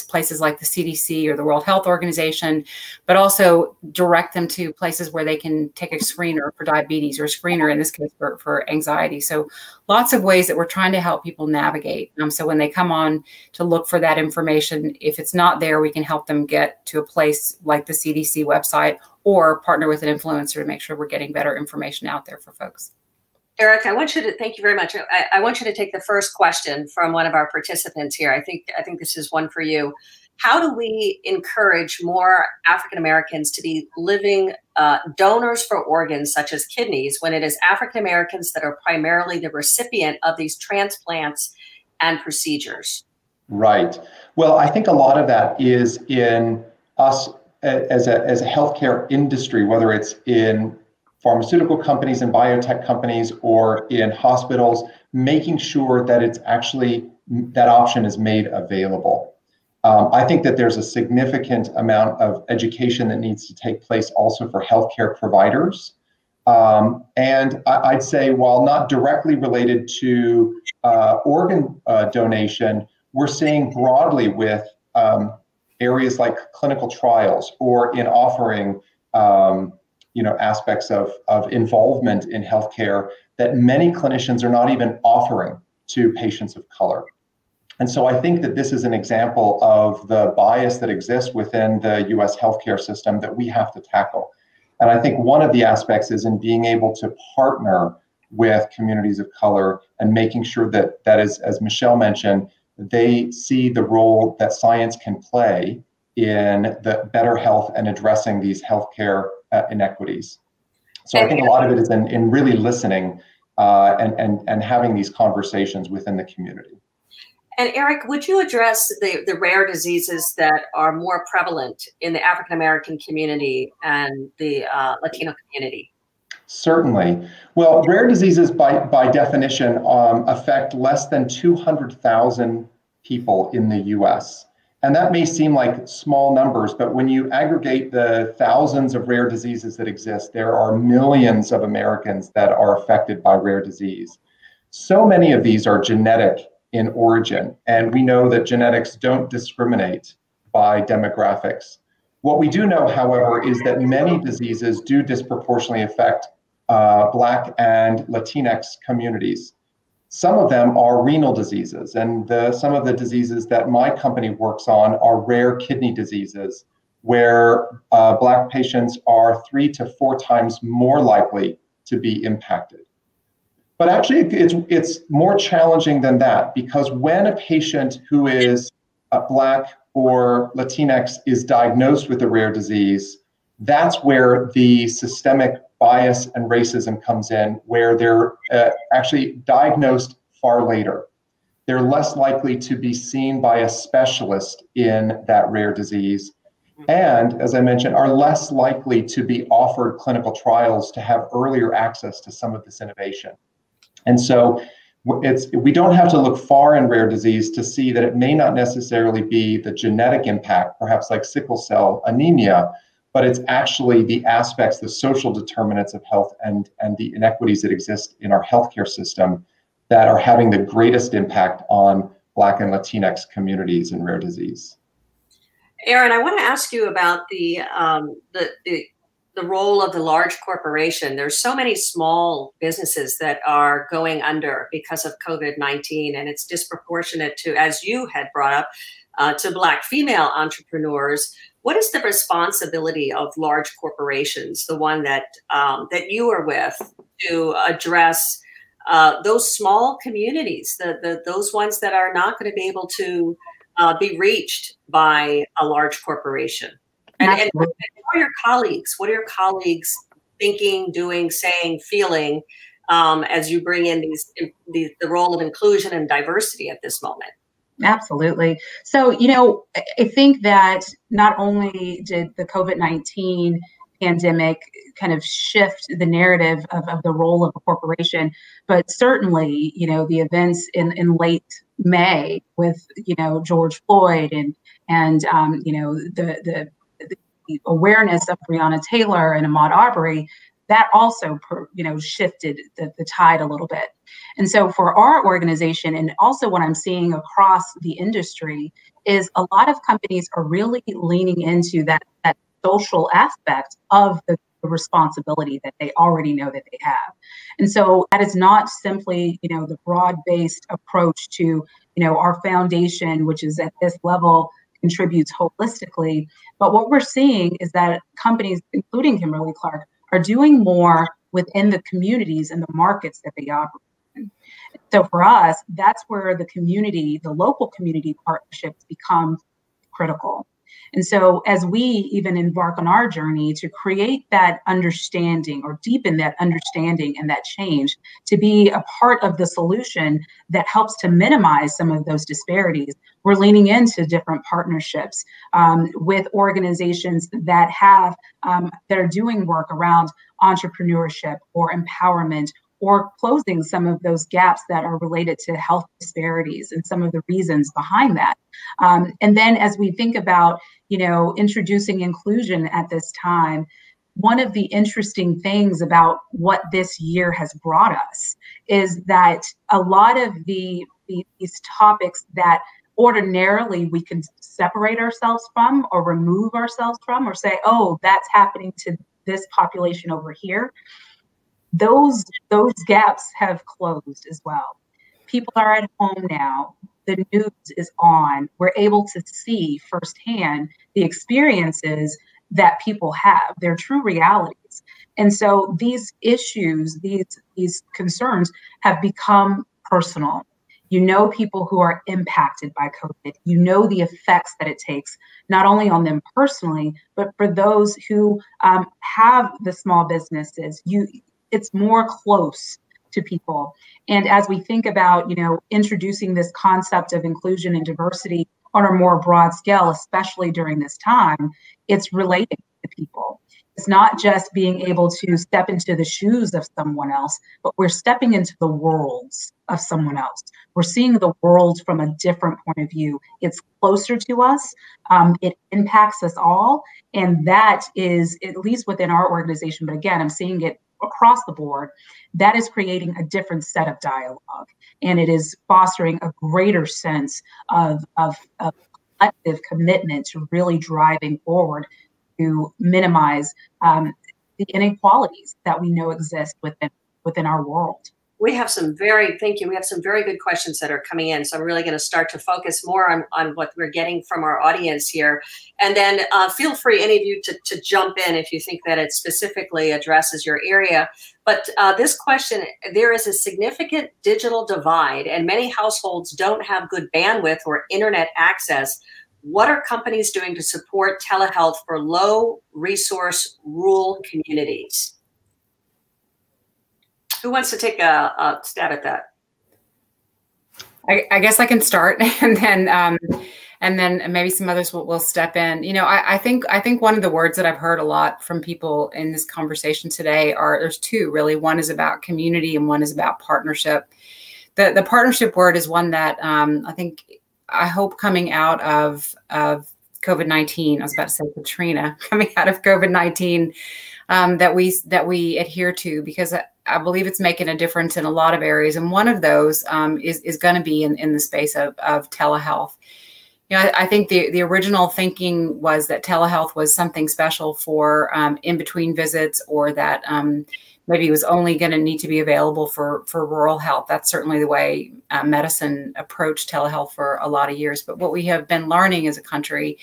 places like the CDC or the World Health Organization, but also direct them to places where they can take a screener for diabetes or a screener, in this case, for anxiety. So lots of ways that we're trying to help people navigate. So when they come on to look for that information, if it's not there, we can help them get to a place like the CDC website or partner with an influencer to make sure we're getting better information out there for folks. Eric, I want you to, thank you very much. I want you to take the first question from one of our participants here. I think this is one for you. How do we encourage more African Americans to be living donors for organs such as kidneys when it is African Americans that are primarily the recipient of these transplants and procedures? Right. Well, I think a lot of that is in us as a healthcare industry, whether it's in pharmaceutical companies and biotech companies or in hospitals, making sure that it's actually, that option is made available. I think that there's a significant amount of education that needs to take place also for healthcare providers. And I'd say, while not directly related to organ donation, we're seeing broadly with areas like clinical trials or in offering aspects of involvement in healthcare that many clinicians are not even offering to patients of color. And so I think that this is an example of the bias that exists within the US healthcare system that we have to tackle. And I think one of the aspects is in being able to partner with communities of color and making sure that is, as Michelle mentioned, they see the role that science can play in the better health and addressing these healthcare inequities. So I think a lot of it is in really listening and having these conversations within the community. And Eric, would you address the rare diseases that are more prevalent in the African American community and the Latino community? Certainly. Well, rare diseases by definition affect less than 200,000 people in the US. And that may seem like small numbers, but when you aggregate the thousands of rare diseases that exist, there are millions of Americans that are affected by rare disease. So many of these are genetic in origin, and we know that genetics don't discriminate by demographics. What we do know, however, is that many diseases do disproportionately affect Black and Latinx communities. Some of them are renal diseases, and some of the diseases that my company works on are rare kidney diseases, where Black patients are 3 to 4 times more likely to be impacted. But actually, it's more challenging than that, because when a patient who is Black or Latinx is diagnosed with a rare disease, that's where the systemic bias and racism comes in, where they're actually diagnosed far later. They're less likely to be seen by a specialist in that rare disease, and, as I mentioned, are less likely to be offered clinical trials to have earlier access to some of this innovation. And so we don't have to look far in rare disease to see that it may not necessarily be the genetic impact, perhaps like sickle cell anemia, but it's actually the aspects, the social determinants of health and the inequities that exist in our healthcare system that are having the greatest impact on Black and Latinx communities in rare disease. Erin, I want to ask you about the role of the large corporation. There's so many small businesses that are going under because of COVID-19, and it's disproportionate to, as you had brought up, to Black female entrepreneurs. What is the responsibility of large corporations, the one that that you are with, to address those small communities, those ones that are not going to be able to be reached by a large corporation? And what are your colleagues? What are your colleagues thinking, doing, saying, feeling as you bring in the role of inclusion and diversity at this moment? Absolutely. So, I think that not only did the COVID-19 pandemic kind of shift the narrative of the role of a corporation, but certainly, the events in late May with, George Floyd and the awareness of Breonna Taylor and Ahmaud Arbery, that also, shifted the tide a little bit. And so for our organization, and also what I'm seeing across the industry, is a lot of companies are really leaning into that social aspect of the responsibility that they already know that they have. And so that is not simply, the broad-based approach to, our foundation, which is at this level, contributes holistically. But what we're seeing is that companies, including Kimberly-Clark, are doing more within the communities and the markets that they operate in. So for us, that's where the community, the local community partnerships become critical. And so as we even embark on our journey to create that understanding or deepen that understanding and that change to be a part of the solution that helps to minimize some of those disparities, we're leaning into different partnerships with organizations that have that are doing work around entrepreneurship or empowerment, or closing some of those gaps that are related to health disparities and some of the reasons behind that. And then as we think about, introducing inclusion at this time, one of the interesting things about what this year has brought us is that a lot of these topics that ordinarily we can separate ourselves from or remove ourselves from or say, oh, that's happening to this population over here, those gaps have closed as well. People are at home now. The news is on. We're able to see firsthand the experiences that people have, their true realities. And so these issues, these concerns have become personal. You know people who are impacted by COVID. You know the effects that it takes, not only on them personally, but for those who have the small businesses. It's more close to people. And as we think about, introducing this concept of inclusion and diversity on a more broad scale, especially during this time, it's relating to people. It's not just being able to step into the shoes of someone else, but we're stepping into the worlds of someone else. We're seeing the world from a different point of view. It's closer to us. It impacts us all. And that is, at least within our organization, but again, I'm seeing it across the board, that is creating a different set of dialogue. And it is fostering a greater sense of collective commitment to really driving forward to minimize the inequalities that we know exist within our world. We have some thank you. We have some very good questions that are coming in. So I'm really going to start to focus more on what we're getting from our audience here. And then feel free, any of you, to jump in if you think that it specifically addresses your area. But this question, there is a significant digital divide and many households don't have good bandwidth or internet access. What are companies doing to support telehealth for low resource rural communities? Who wants to take a stab at that? I guess I can start, and then maybe some others will step in. I think one of the words that I've heard a lot from people in this conversation today there's two really. One is about community, and one is about partnership. The partnership word is one that I hope coming out of COVID-19. I was about to say Katrina, coming out of COVID-19. That we adhere to, because I believe it's making a difference in a lot of areas. And one of those is going to be in the space of telehealth. I think the original thinking was that telehealth was something special for in-between visits, or that maybe it was only going to need to be available for rural health. That's certainly the way medicine approached telehealth for a lot of years. But what we have been learning as a country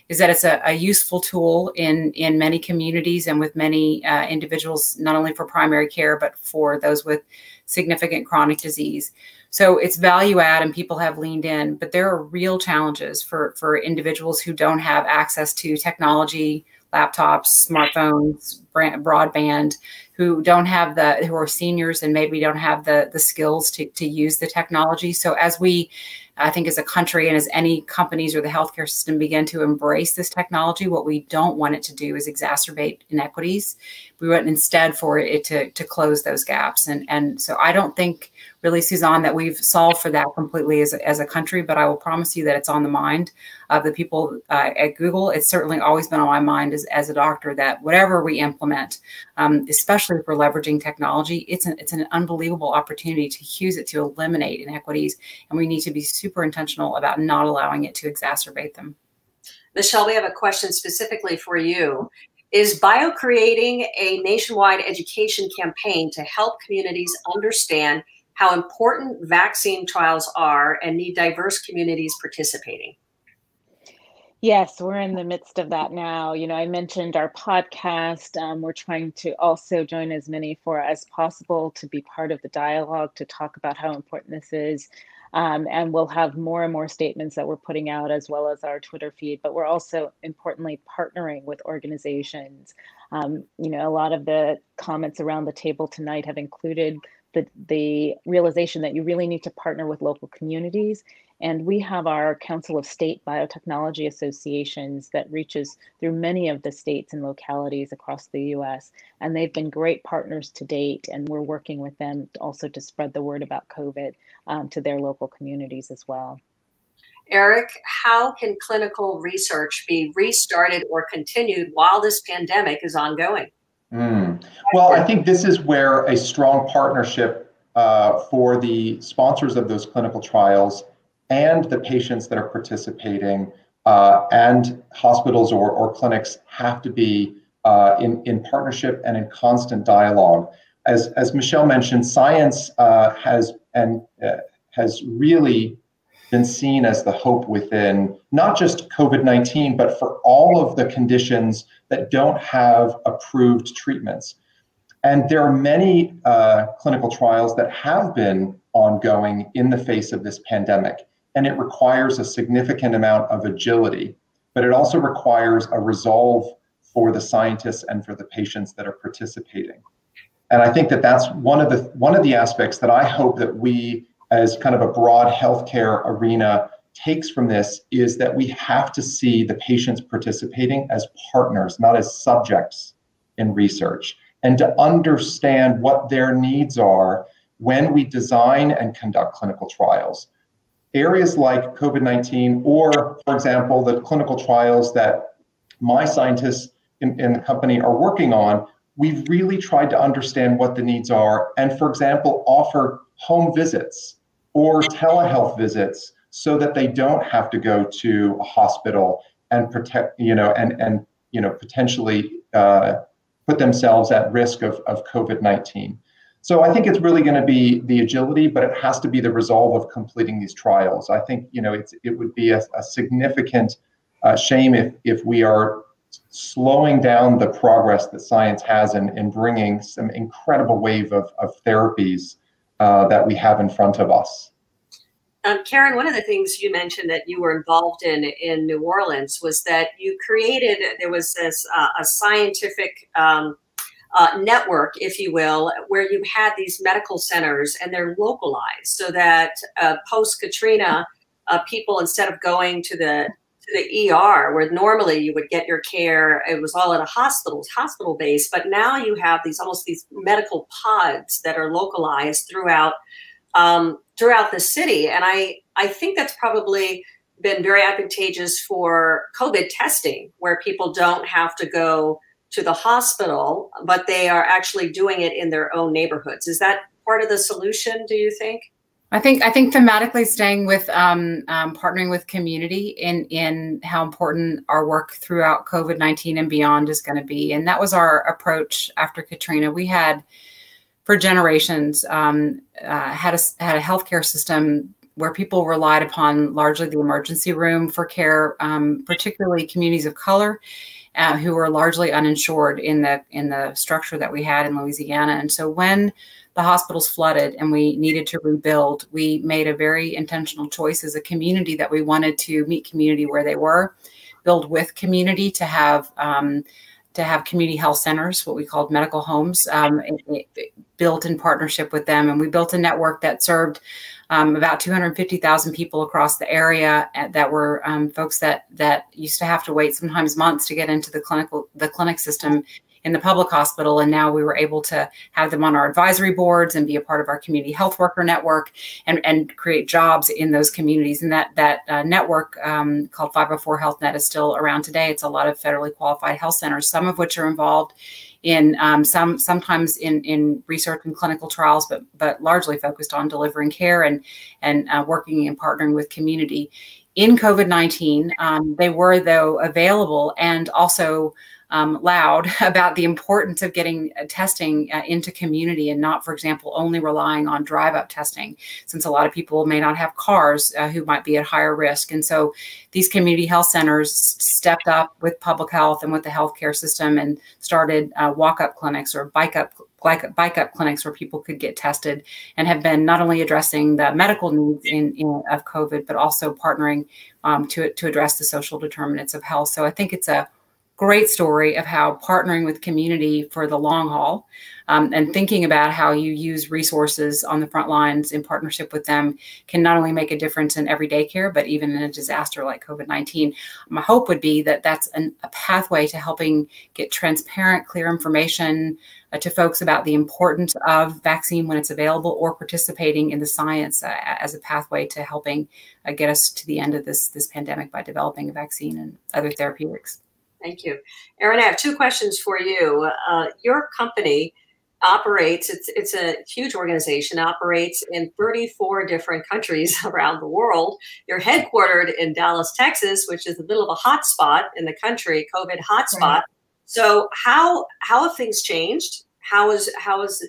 is that it's a useful tool in many communities and with many individuals, not only for primary care, but for those with significant chronic disease. So it's value add, and people have leaned in, but there are real challenges for individuals who don't have access to technology, laptops, smartphones, broadband, who are seniors and maybe don't have the skills to use the technology. So as we, I think as a country and as any companies or the healthcare system begin to embrace this technology, what we don't want it to do is exacerbate inequities. We want instead for it to close those gaps. And so I don't think really, Suzanne, that we've solved for that completely as a country, but I will promise you that it's on the mind of the people at Google. It's certainly always been on my mind as a doctor, that whatever we implement, especially for leveraging technology, it's an unbelievable opportunity to use it to eliminate inequities. And we need to be super intentional about not allowing it to exacerbate them. Michelle, we have a question specifically for you. Is Bio creating a nationwide education campaign to help communities understand how important vaccine trials are and need diverse communities participating? Yes, we're in the midst of that now. I mentioned our podcast. We're trying to also join as many as possible to be part of the dialogue, to talk about how important this is. And we'll have more and more statements that we're putting out, as well as our Twitter feed. But we're also, importantly, partnering with organizations. A lot of the comments around the table tonight have included the realization that you really need to partner with local communities. And we have our Council of State Biotechnology Associations that reaches through many of the states and localities across the US. And they've been great partners to date. And we're working with them also to spread the word about COVID to their local communities as well. Eric, how can clinical research be restarted or continued while this pandemic is ongoing? Well, I think this is where a strong partnership for the sponsors of those clinical trials and the patients that are participating and hospitals or clinics have to be in partnership and in constant dialogue. As Michelle mentioned, science has really been seen as the hope within not just COVID-19, but for all of the conditions that don't have approved treatments. And there are many clinical trials that have been ongoing in the face of this pandemic, and it requires a significant amount of agility, but it also requires a resolve for the scientists and for the patients that are participating. And I think that that's one of the aspects that I hope that we, as kind of a broad healthcare arena, takes from this, is that we have to see the patients participating as partners, not as subjects in research, and to understand what their needs are when we design and conduct clinical trials. Areas like COVID-19, or for example, the clinical trials that my scientists in the company are working on, we've really tried to understand what the needs are, and for example, offer home visits or telehealth visits so that they don't have to go to a hospital and potentially put themselves at risk of COVID-19. So I think it's really going to be the agility, but it has to be the resolve of completing these trials. I think it would be a significant shame if we are slowing down the progress that science has in bringing some incredible wave of therapies that we have in front of us. Karen, one of the things you mentioned that you were involved in New Orleans was that you created, there was this a scientific network, if you will, where you had these medical centers, and they're localized so that post-Katrina, people, instead of going to the ER, where normally you would get your care, it was all at a hospital base, but now you have almost these medical pods that are localized throughout the city. And I think that's probably been very advantageous for COVID testing, where people don't have to go to the hospital, but they are actually doing it in their own neighborhoods. Is that part of the solution, do you think? I think thematically staying with partnering with community in how important our work throughout COVID-19 and beyond is going to be. And that was our approach after Katrina. We had, for generations, had a healthcare system where people relied upon largely the emergency room for care, particularly communities of color who were largely uninsured in the structure that we had in Louisiana. And so when the hospitals flooded and we needed to rebuild, we made a very intentional choice as a community that we wanted to meet community where they were, build with community, to have community health centers, what we called medical homes, built in partnership with them. And we built a network that served about 250,000 people across the area that were folks that used to have to wait sometimes months to get into the clinic system in the public hospital. And now we were able to have them on our advisory boards and be a part of our community health worker network and create jobs in those communities. And that network called 504 Health Net is still around today. It's a lot of federally qualified health centers, some of which are involved in sometimes in research and clinical trials, but largely focused on delivering care and working and partnering with community. In COVID-19, they were, though, available and also loud about the importance of getting testing into community and not, for example, only relying on drive-up testing, since a lot of people may not have cars who might be at higher risk. And so these community health centers stepped up with public health and with the healthcare system and started walk-up clinics or bike-up clinics where people could get tested, and have been not only addressing the medical needs of COVID, but also partnering to address the social determinants of health. So I think it's a great story of how partnering with community for the long haul and thinking about how you use resources on the front lines in partnership with them can not only make a difference in everyday care, but even in a disaster like COVID-19. My hope would be that that's a pathway to helping get transparent, clear information to folks about the importance of vaccine when it's available, or participating in the science as a pathway to helping get us to the end of this pandemic by developing a vaccine and other therapeutics. Thank you. Erin, I have two questions for you. Your company operates, it's a huge organization, operates in 34 different countries around the world. You're headquartered in Dallas, Texas, which is a little of a hotspot in the country, COVID hotspot. Right. So how have things changed? How is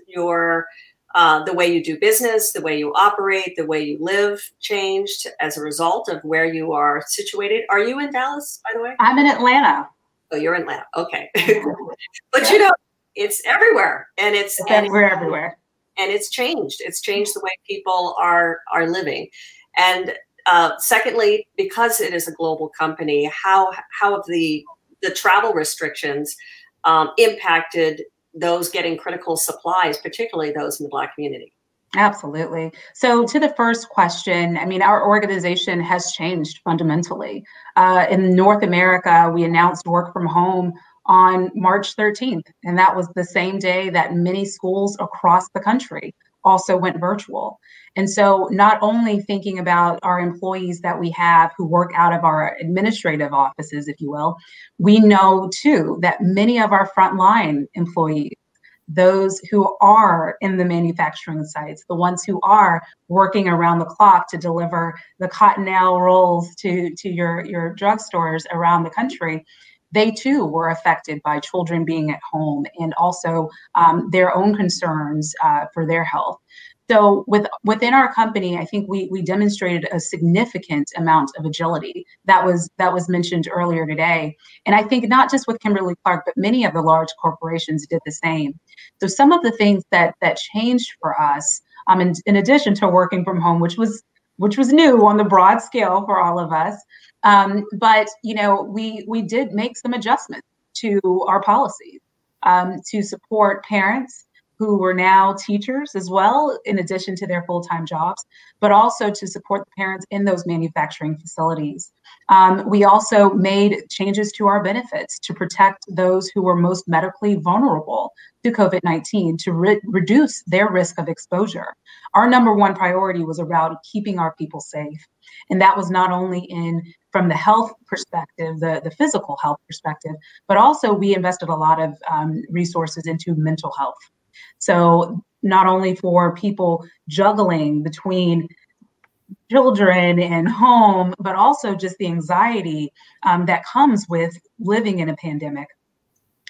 your the way you do business, the way you operate, the way you live changed as a result of where you are situated? Are you in Dallas, by the way? I'm in Atlanta. Oh, you're in Atlanta. Okay. But you know, it's everywhere, and it's everywhere. And it's changed. It's changed the way people are living. And secondly, because it is a global company, how have the travel restrictions impacted those getting critical supplies, particularly those in the Black community? Absolutely. So to the first question, I mean, our organization has changed fundamentally. In North America, we announced work from home on March 13th, and that was the same day that many schools across the country also went virtual. And so not only thinking about our employees that we have who work out of our administrative offices, if you will, we know too that many of our frontline employees, those who are in the manufacturing sites, the ones who are working around the clock to deliver the cottonelle rolls to your drugstores around the country, they too were affected by children being at home and also their own concerns for their health. So within our company, I think we demonstrated a significant amount of agility that was mentioned earlier today. And I think not just with Kimberly-Clark, but many of the large corporations did the same. So some of the things that changed for us, in addition to working from home, which was new on the broad scale for all of us, but you know, we did make some adjustments to our policies to support parents who were now teachers as well, in addition to their full-time jobs, but also to support the parents in those manufacturing facilities. We also made changes to our benefits to protect those who were most medically vulnerable to COVID-19, to reduce their risk of exposure. Our number one priority was around keeping our people safe. And that was not only from the health perspective, the physical health perspective, but also we invested a lot of resources into mental health. So not only for people juggling between children and home, but also just the anxiety that comes with living in a pandemic.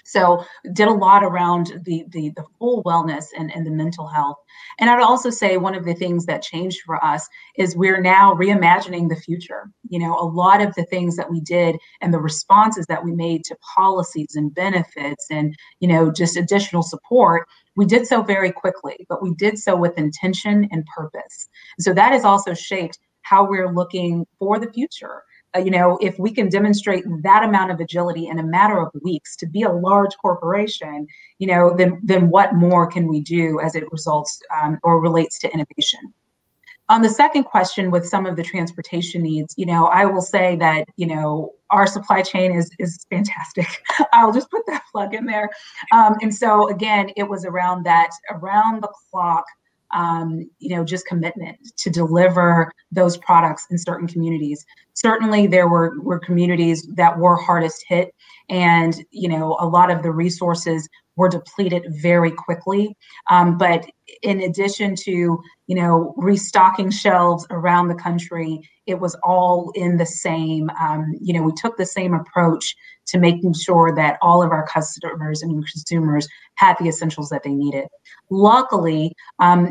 So did a lot around the full wellness and the mental health. And I'd also say one of the things that changed for us is we're now reimagining the future. You know, a lot of the things that we did and the responses that we made to policies and benefits and, you know, just additional support, we did so very quickly, but we did so with intention and purpose. So that has also shaped how we're looking for the future. You know, if we can demonstrate that amount of agility in a matter of weeks to be a large corporation, you know, then what more can we do as it results or relates to innovation? On the second question with some of the transportation needs, you know, I will say that, you know, our supply chain is fantastic. I'll just put that plug in there. And so again, it was around the clock, you know, just commitment to deliver those products in certain communities. Certainly there were communities that were hardest hit, and, you know, a lot of the resources were depleted very quickly. But in addition to, you know, restocking shelves around the country, it was all in the same, you know, we took the same approach to making sure that all of our customers and consumers had the essentials that they needed. Luckily,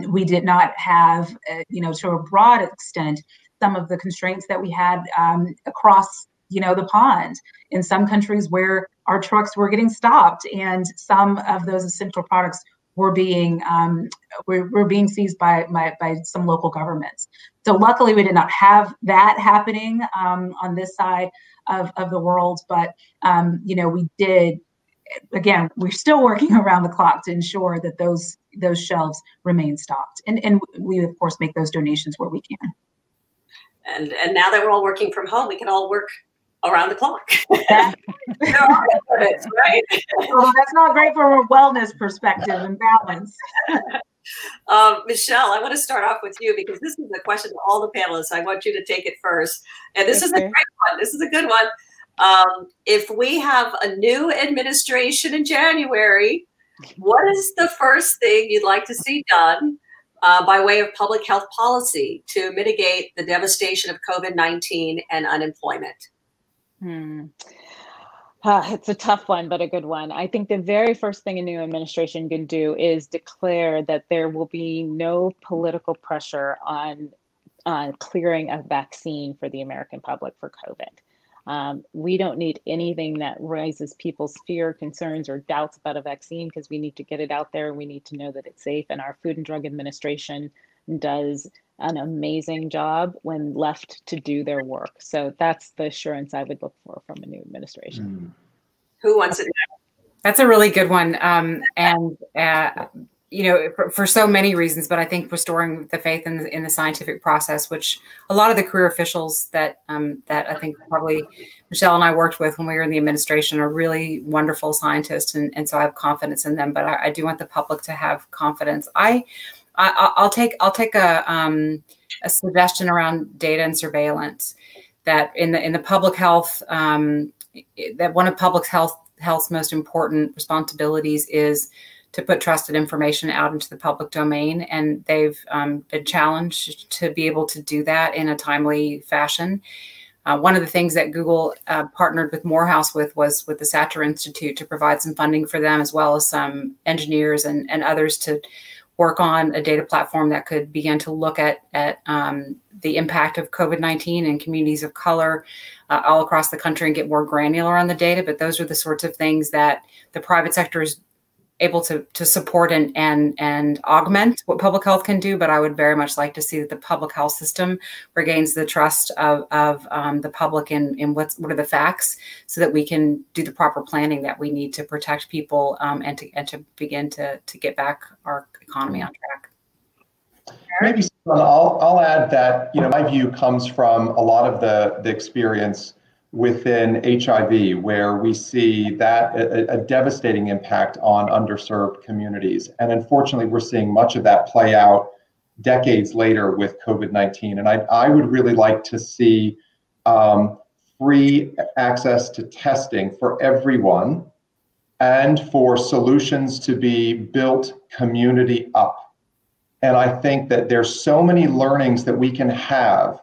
we did not have, you know, to a broad extent, some of the constraints that we had across, you know, the pond in some countries where our trucks were getting stopped and some of those essential products were being seized by some local governments. So luckily we did not have that happening on this side of the world, but you know, we did. Again, we're still working around the clock to ensure that those shelves remain stocked, and we of course make those donations where we can. And now that we're all working from home, we can all work around the clock. Right? Well, that's not great from a wellness perspective and balance. Michelle, I want to start off with you because this is a question to all the panelists. I want you to take it first. And this is a great one. This is a good one. If we have a new administration in January, what is the first thing you'd like to see done by way of public health policy to mitigate the devastation of COVID-19 and unemployment? It's a tough one, but a good one. I think the very first thing a new administration can do is declare that there will be no political pressure on clearing a vaccine for the American public for COVID. We don't need anything that raises people's fear, concerns, or doubts about a vaccine, because we need to get it out there. We need to know that it's safe. And our Food and Drug Administration does an amazing job when left to do their work. So that's the assurance I would look for from a new administration. Who wants it? That's a really good one. You know, for so many reasons, but I think restoring the faith in the scientific process, which a lot of the career officials that I think probably Michelle and I worked with when we were in the administration are really wonderful scientists, and so I have confidence in them. But I do want the public to have confidence. I'll take a suggestion around data and surveillance. That in the public health, that one of public health's most important responsibilities is to put trusted information out into the public domain, and they've been challenged to be able to do that in a timely fashion. One of the things that Google partnered with Morehouse was with the Satcher Institute to provide some funding for them, as well as some engineers and others to work on a data platform that could begin to look at the impact of COVID-19 in communities of color all across the country and get more granular on the data. But those are the sorts of things that the private sector is able to support and augment what public health can do. But I would very much like to see that the public health system regains the trust of the public in what are the facts, so that we can do the proper planning that we need to protect people and to begin to get back our economy on track. Maybe I'll add that, you know, my view comes from a lot of the experience within HIV, where we see that a devastating impact on underserved communities. And unfortunately, we're seeing much of that play out decades later with COVID-19. And I would really like to see free access to testing for everyone, and for solutions to be built community up. And I think that there's so many learnings that we can have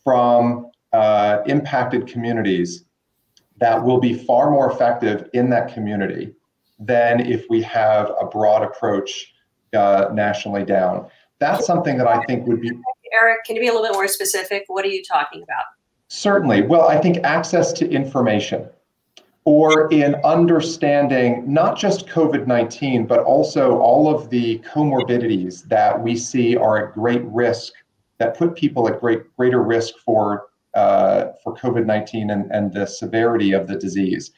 from impacted communities that will be far more effective in that community than if we have a broad approach nationally down. That's something that I think would be... Eric, can you be a little bit more specific? What are you talking about? Certainly. Well, I think access to information, or in understanding not just COVID-19, but also all of the comorbidities that we see are at great risk, that put people at greater risk for COVID-19 and the severity of the disease.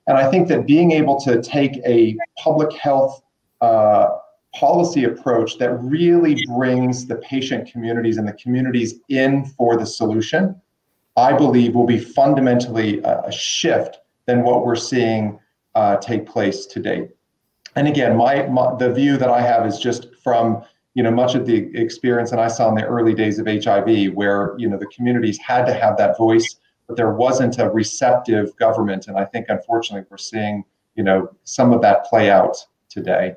And I think that being able to take a public health policy approach that really brings the patient communities and the communities in for the solution, I believe will be fundamentally a shift than what we're seeing take place to date. And again, the view that I have is just from, you know, much of the experience that I saw in the early days of HIV, where, you know, the communities had to have that voice, but there wasn't a receptive government. And I think, unfortunately, we're seeing, you know, some of that play out today.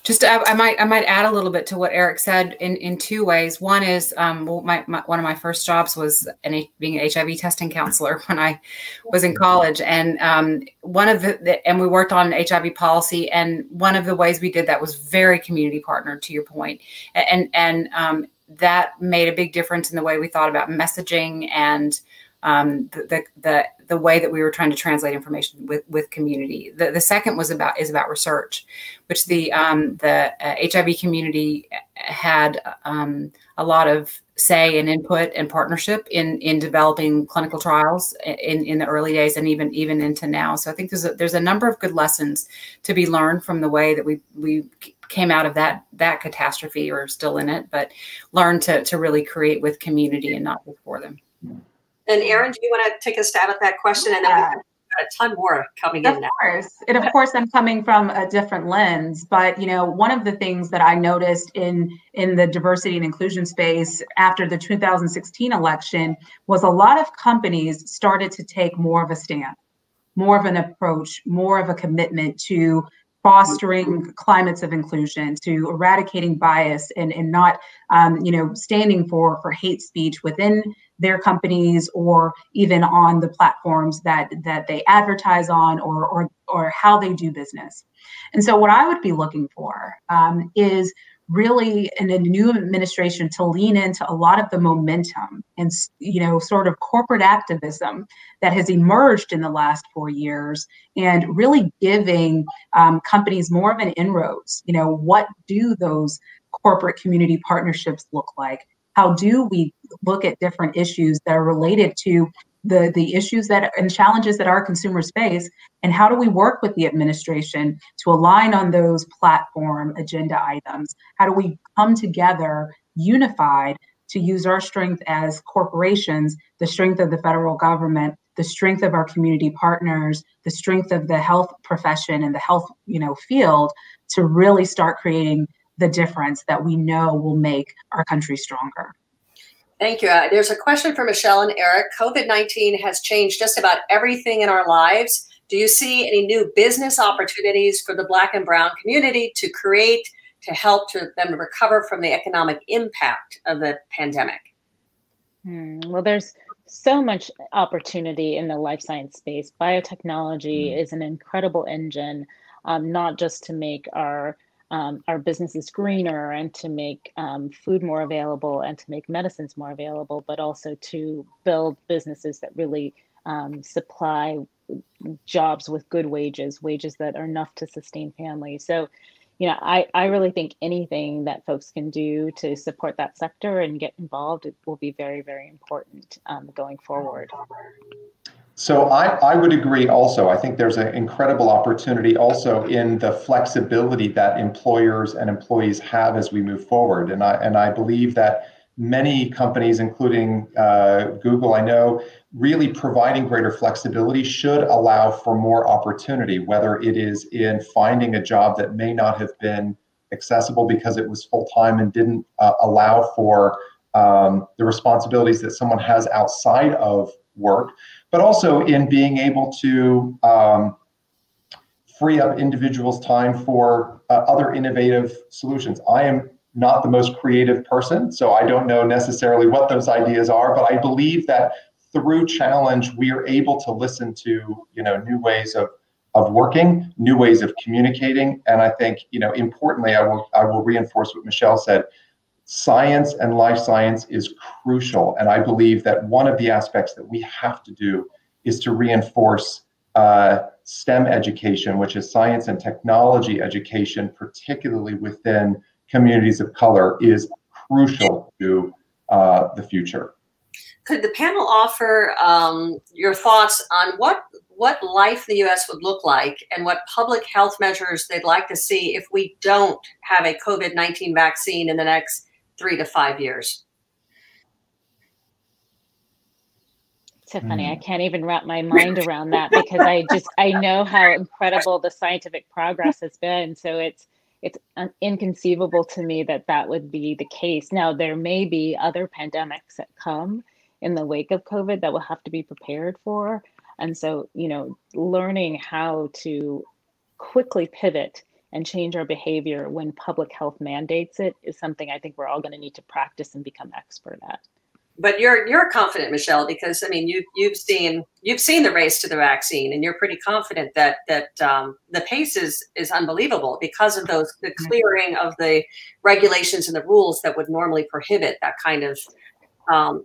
Just I might add a little bit to what Eric said in two ways. One is one of my first jobs was being an HIV testing counselor when I was in college, and and we worked on HIV policy, and one of the ways we did that was very community partnered, to your point, and that made a big difference in the way we thought about messaging and the way that we were trying to translate information with community. The second is about research, which the HIV community had a lot of say and input and partnership in developing clinical trials in the early days, and even into now. So I think there's a number of good lessons to be learned from the way that we came out of that catastrophe, or still in it, but learn to really create with community and not before them. And Erin, do you want to take a stab at that question? And then we've got a ton more coming in now. Of course. And of course, I'm coming from a different lens. But, you know, one of the things that I noticed in the diversity and inclusion space after the 2016 election was a lot of companies started to take more of a stand, more of an approach, more of a commitment to fostering climates of inclusion, to eradicating bias, and not standing for hate speech within their companies or even on the platforms that they advertise on or how they do business. And so what I would be looking for is really in a new administration to lean into a lot of the momentum and, sort of corporate activism that has emerged in the last 4 years, and really giving companies more of an inroads. What do those corporate community partnerships look like? How do we look at different issues that are related to the issues and challenges that our consumers face, and how do we work with the administration to align on those platform agenda items? How do we come together unified to use our strength as corporations, the strength of the federal government, the strength of our community partners, the strength of the health profession and the health field, to really start creating the difference that we know will make our country stronger? Thank you. There's a question for Michelle and Eric. COVID-19 has changed just about everything in our lives. Do you see any new business opportunities for the Black and Brown community to create, to help them to recover from the economic impact of the pandemic? Well, there's so much opportunity in the life science space. Biotechnology is an incredible engine, not just to make our businesses greener and to make food more available and to make medicines more available, but also to build businesses that really supply jobs with good wages that are enough to sustain families. So, I really think anything that folks can do to support that sector and get involved, it will be very, very important going forward. So I would agree also. I think there's an incredible opportunity also in the flexibility that employers and employees have as we move forward. And I believe that many companies, including Google, I know, really providing greater flexibility should allow for more opportunity, whether it is in finding a job that may not have been accessible because it was full-time and didn't allow for the responsibilities that someone has outside of work, but also in being able to free up individuals' time for other innovative solutions. I am not the most creative person, so I don't know necessarily what those ideas are, but I believe that through challenge, we are able to listen to new ways of working, new ways of communicating. And I think, importantly, I will reinforce what Michelle said. Science and life science is crucial. And I believe that one of the aspects that we have to do is to reinforce STEM education, which is science and technology education, particularly within communities of color, is crucial to the future. Could the panel offer your thoughts on what life in the U.S. would look like and what public health measures they'd like to see if we don't have a COVID-19 vaccine in the next 3 to 5 years? So funny. I can't even wrap my mind around that because I know how incredible the scientific progress has been. So it's inconceivable to me that would be the case. Now, there may be other pandemics that come in the wake of COVID that we'll have to be prepared for. And so, learning how to quickly pivot and change our behavior when public health mandates it is something I think we're all going to need to practice and become expert at. But you're confident, Michelle, because you've seen the race to the vaccine, and you're pretty confident that the pace is unbelievable because of the clearing of the regulations and the rules that would normally prohibit that kind of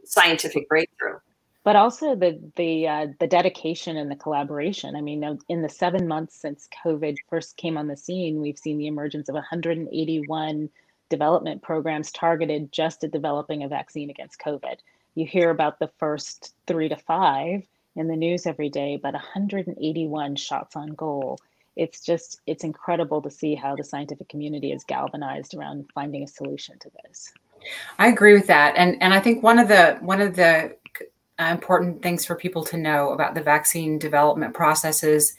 scientific breakthrough. But also the dedication and the collaboration. I mean, in the 7 months since COVID first came on the scene, we've seen the emergence of 181 development programs targeted just at developing a vaccine against COVID. You hear about the first 3 to 5 in the news every day, but 181 shots on goal. It's incredible to see how the scientific community is galvanized around finding a solution to this. I agree with that. And I think one of the important things for people to know about the vaccine development process is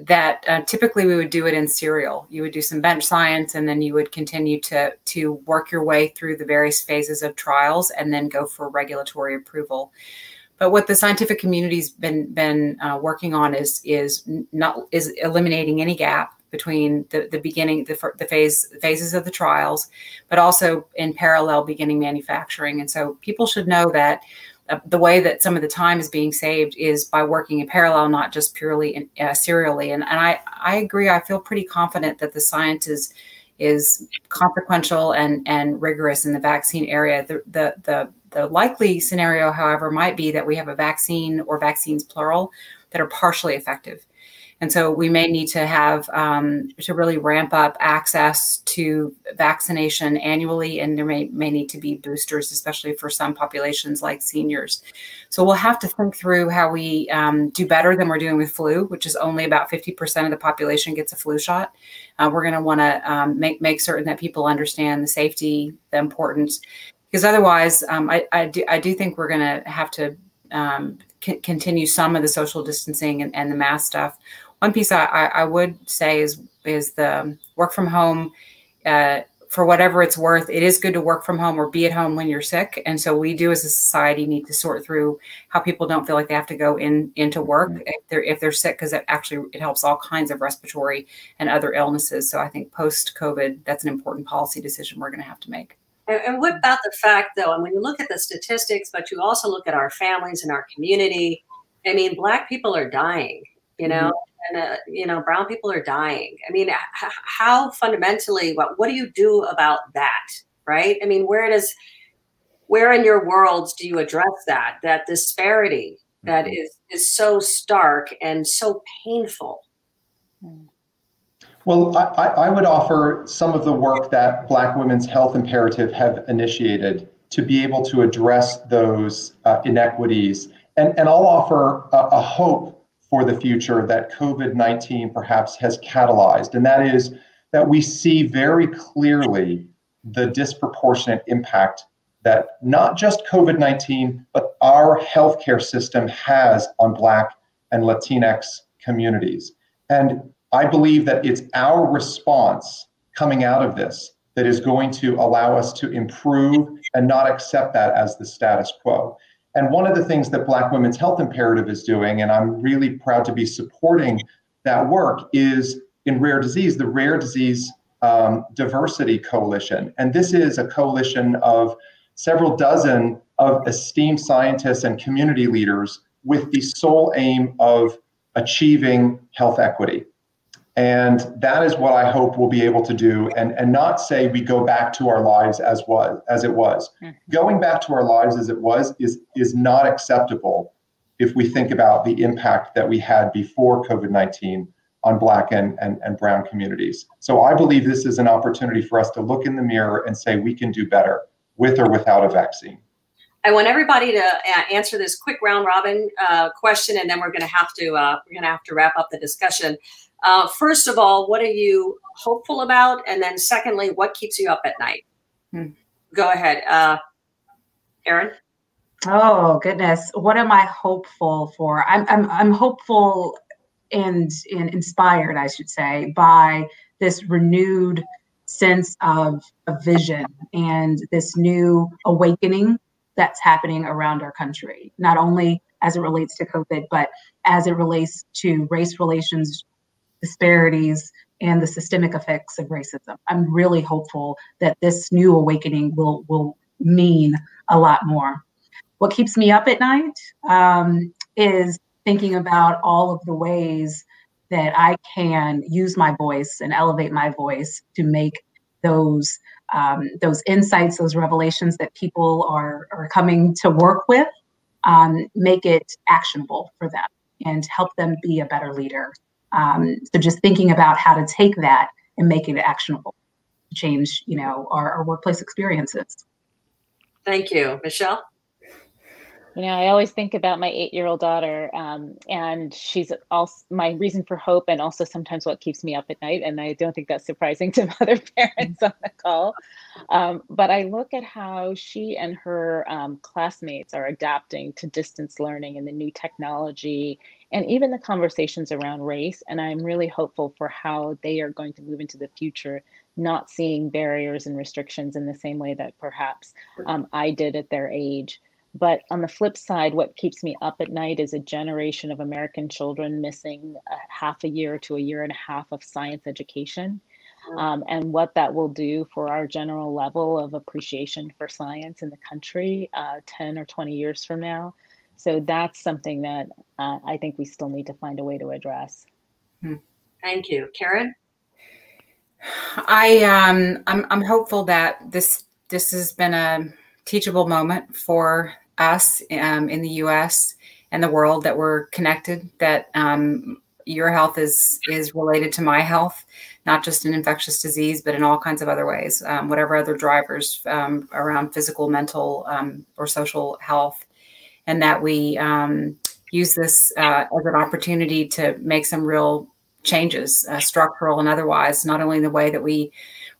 that typically we would do it in serial. You would do some bench science, and then you would continue to work your way through the various phases of trials and then go for regulatory approval. But what the scientific community's been working on is eliminating any gap between the beginning, the phases of the trials, but also in parallel beginning manufacturing. And so people should know that the way that some of the time is being saved is by working in parallel, not just purely serially. And I agree. I feel pretty confident that the science is consequential and rigorous in the vaccine area. The likely scenario, however, might be that we have a vaccine or vaccines plural that are partially effective. And so we may need to have to really ramp up access to vaccination annually, and there may need to be boosters, especially for some populations like seniors. So we'll have to think through how we do better than we're doing with flu, which is only about 50% of the population gets a flu shot. We're going to want to make certain that people understand the safety, the importance, because otherwise, I do think we're going to have to continue some of the social distancing and the mask stuff. One piece I would say is the work from home. For whatever it's worth, it is good to work from home or be at home when you're sick. And so we do as a society need to sort through how people don't feel like they have to go into work if they're sick, because it helps all kinds of respiratory and other illnesses. So I think post-COVID, that's an important policy decision we're going to have to make. And what about the fact, though, and when you look at the statistics, but you also look at our families and our community, I mean, Black people are dying, you know, and, brown people are dying. I mean, how fundamentally, what do you do about that, right? I mean, where in your worlds do you address that disparity that is so stark and so painful? Well, I would offer some of the work that Black Women's Health Imperative have initiated to be able to address those inequities. And I'll offer a hope for the future that COVID-19 perhaps has catalyzed. And that is that we see very clearly the disproportionate impact that not just COVID-19, but our healthcare system has on Black and Latinx communities. And I believe that it's our response coming out of this that is going to allow us to improve and not accept that as the status quo. And one of the things that Black Women's Health Imperative is doing, and I'm really proud to be supporting that work, is in rare disease, the Rare Disease Diversity Coalition. And this is a coalition of several dozen of esteemed scientists and community leaders with the sole aim of achieving health equity. And that is what I hope we'll be able to do, and not say we go back to our lives as it was. Going back to our lives as it was is not acceptable if we think about the impact that we had before COVID-19 on Black and brown communities. So I believe this is an opportunity for us to look in the mirror and say we can do better with or without a vaccine. I want everybody to answer this quick round robin question, and then we're going to have to wrap up the discussion. First of all, what are you hopeful about? And then secondly, what keeps you up at night? Go ahead, Erin. Oh goodness, what am I hopeful for? I'm hopeful and inspired, I should say, by this renewed sense of vision and this new awakening that's happening around our country, not only as it relates to COVID, but as it relates to race relations, disparities, and the systemic effects of racism. I'm really hopeful that this new awakening will mean a lot more. What keeps me up at night is thinking about all of the ways that I can use my voice and elevate my voice to make those insights, those revelations that people are coming to work with, make it actionable for them and help them be a better leader. So just thinking about how to take that and make it actionable to change, our workplace experiences. Thank you. Michelle? I always think about my 8-year-old daughter, and she's also my reason for hope and also sometimes what keeps me up at night. And I don't think that's surprising to other parents on the call. But I look at how she and her classmates are adapting to distance learning and the new technology and even the conversations around race. And I'm really hopeful for how they are going to move into the future, not seeing barriers and restrictions in the same way that perhaps I did at their age. But on the flip side, what keeps me up at night is a generation of American children missing half a year to a year and a half of science education, and what that will do for our general level of appreciation for science in the country 10 or 20 years from now. So that's something that I think we still need to find a way to address. Thank you. Karen? I'm hopeful that this has been a teachable moment for us in the U.S. and the world, that we're connected, that your health is related to my health, not just in infectious disease, but in all kinds of other ways, whatever other drivers around physical, mental, or social health, and that we use this as an opportunity to make some real changes, structural and otherwise, not only in the way that we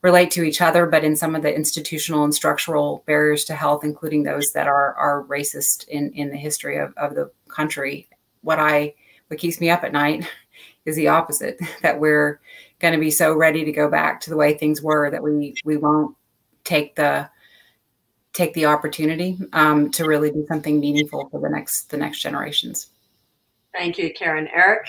relate to each other, but in some of the institutional and structural barriers to health, including those that are racist in the history of the country. What keeps me up at night is the opposite, that we're going to be so ready to go back to the way things were that we won't take the opportunity to really do something meaningful for the next generations. Thank you, Karen. Eric?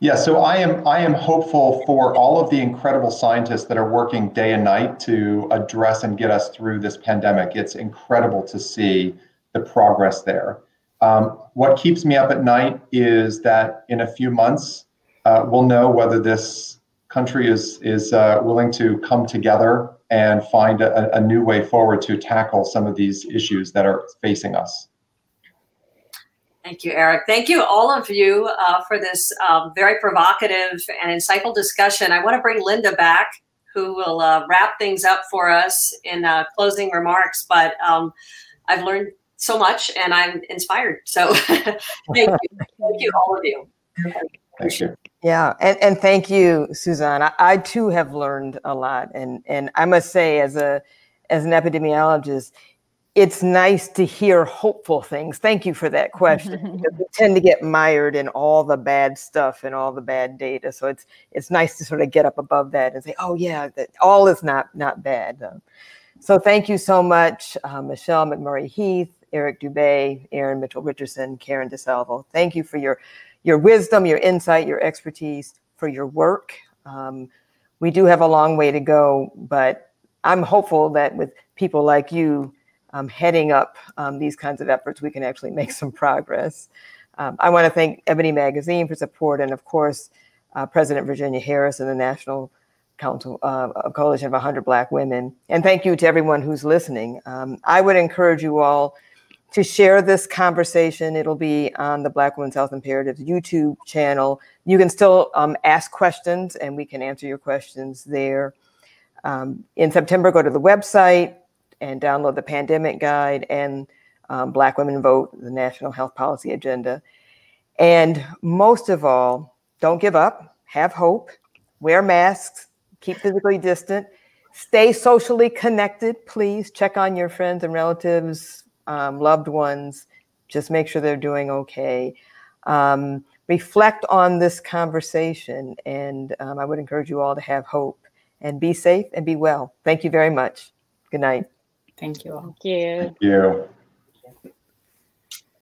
Yeah, so I am hopeful for all of the incredible scientists that are working day and night to address and get us through this pandemic. It's incredible to see the progress there. What keeps me up at night is that in a few months, we'll know whether this country is willing to come together and find a new way forward to tackle some of these issues that are facing us. Thank you, Eric. Thank you, all of you, for this very provocative and insightful discussion. I want to bring Linda back, who will wrap things up for us in closing remarks. But I've learned so much, and I'm inspired. So thank you. Thank you, all of you. Thank you. Yeah, and thank you, Suzanne. I too have learned a lot, and I must say, as an epidemiologist, it's nice to hear hopeful things. Thank you for that question. Because we tend to get mired in all the bad stuff and all the bad data. So it's nice to sort of get up above that and say, oh yeah, that all is not bad. So thank you so much, Michelle McMurray-Heath, Eric Dubé, Erin Mitchell-Richardson, Karen DeSalvo. Thank you for your wisdom, your insight, your expertise, for your work. We do have a long way to go, but I'm hopeful that with people like you heading up these kinds of efforts, we can actually make some progress. I want to thank Ebony Magazine for support, and of course, President Virginia Harris and the National Council Coalition of 100 Black Women. And thank you to everyone who's listening. I would encourage you all to share this conversation. It'll be on the Black Women's Health Imperatives YouTube channel. You can still ask questions, and we can answer your questions there. In September, go to the website and download the pandemic guide and Black Women Vote, the National Health Policy Agenda. And most of all, don't give up, have hope, wear masks, keep physically distant, stay socially connected, please. Check on your friends and relatives, loved ones, just make sure they're doing okay. Reflect on this conversation, and I would encourage you all to have hope and be safe and be well. Thank you very much. Good night. Thank you all. Thank you. Thank you.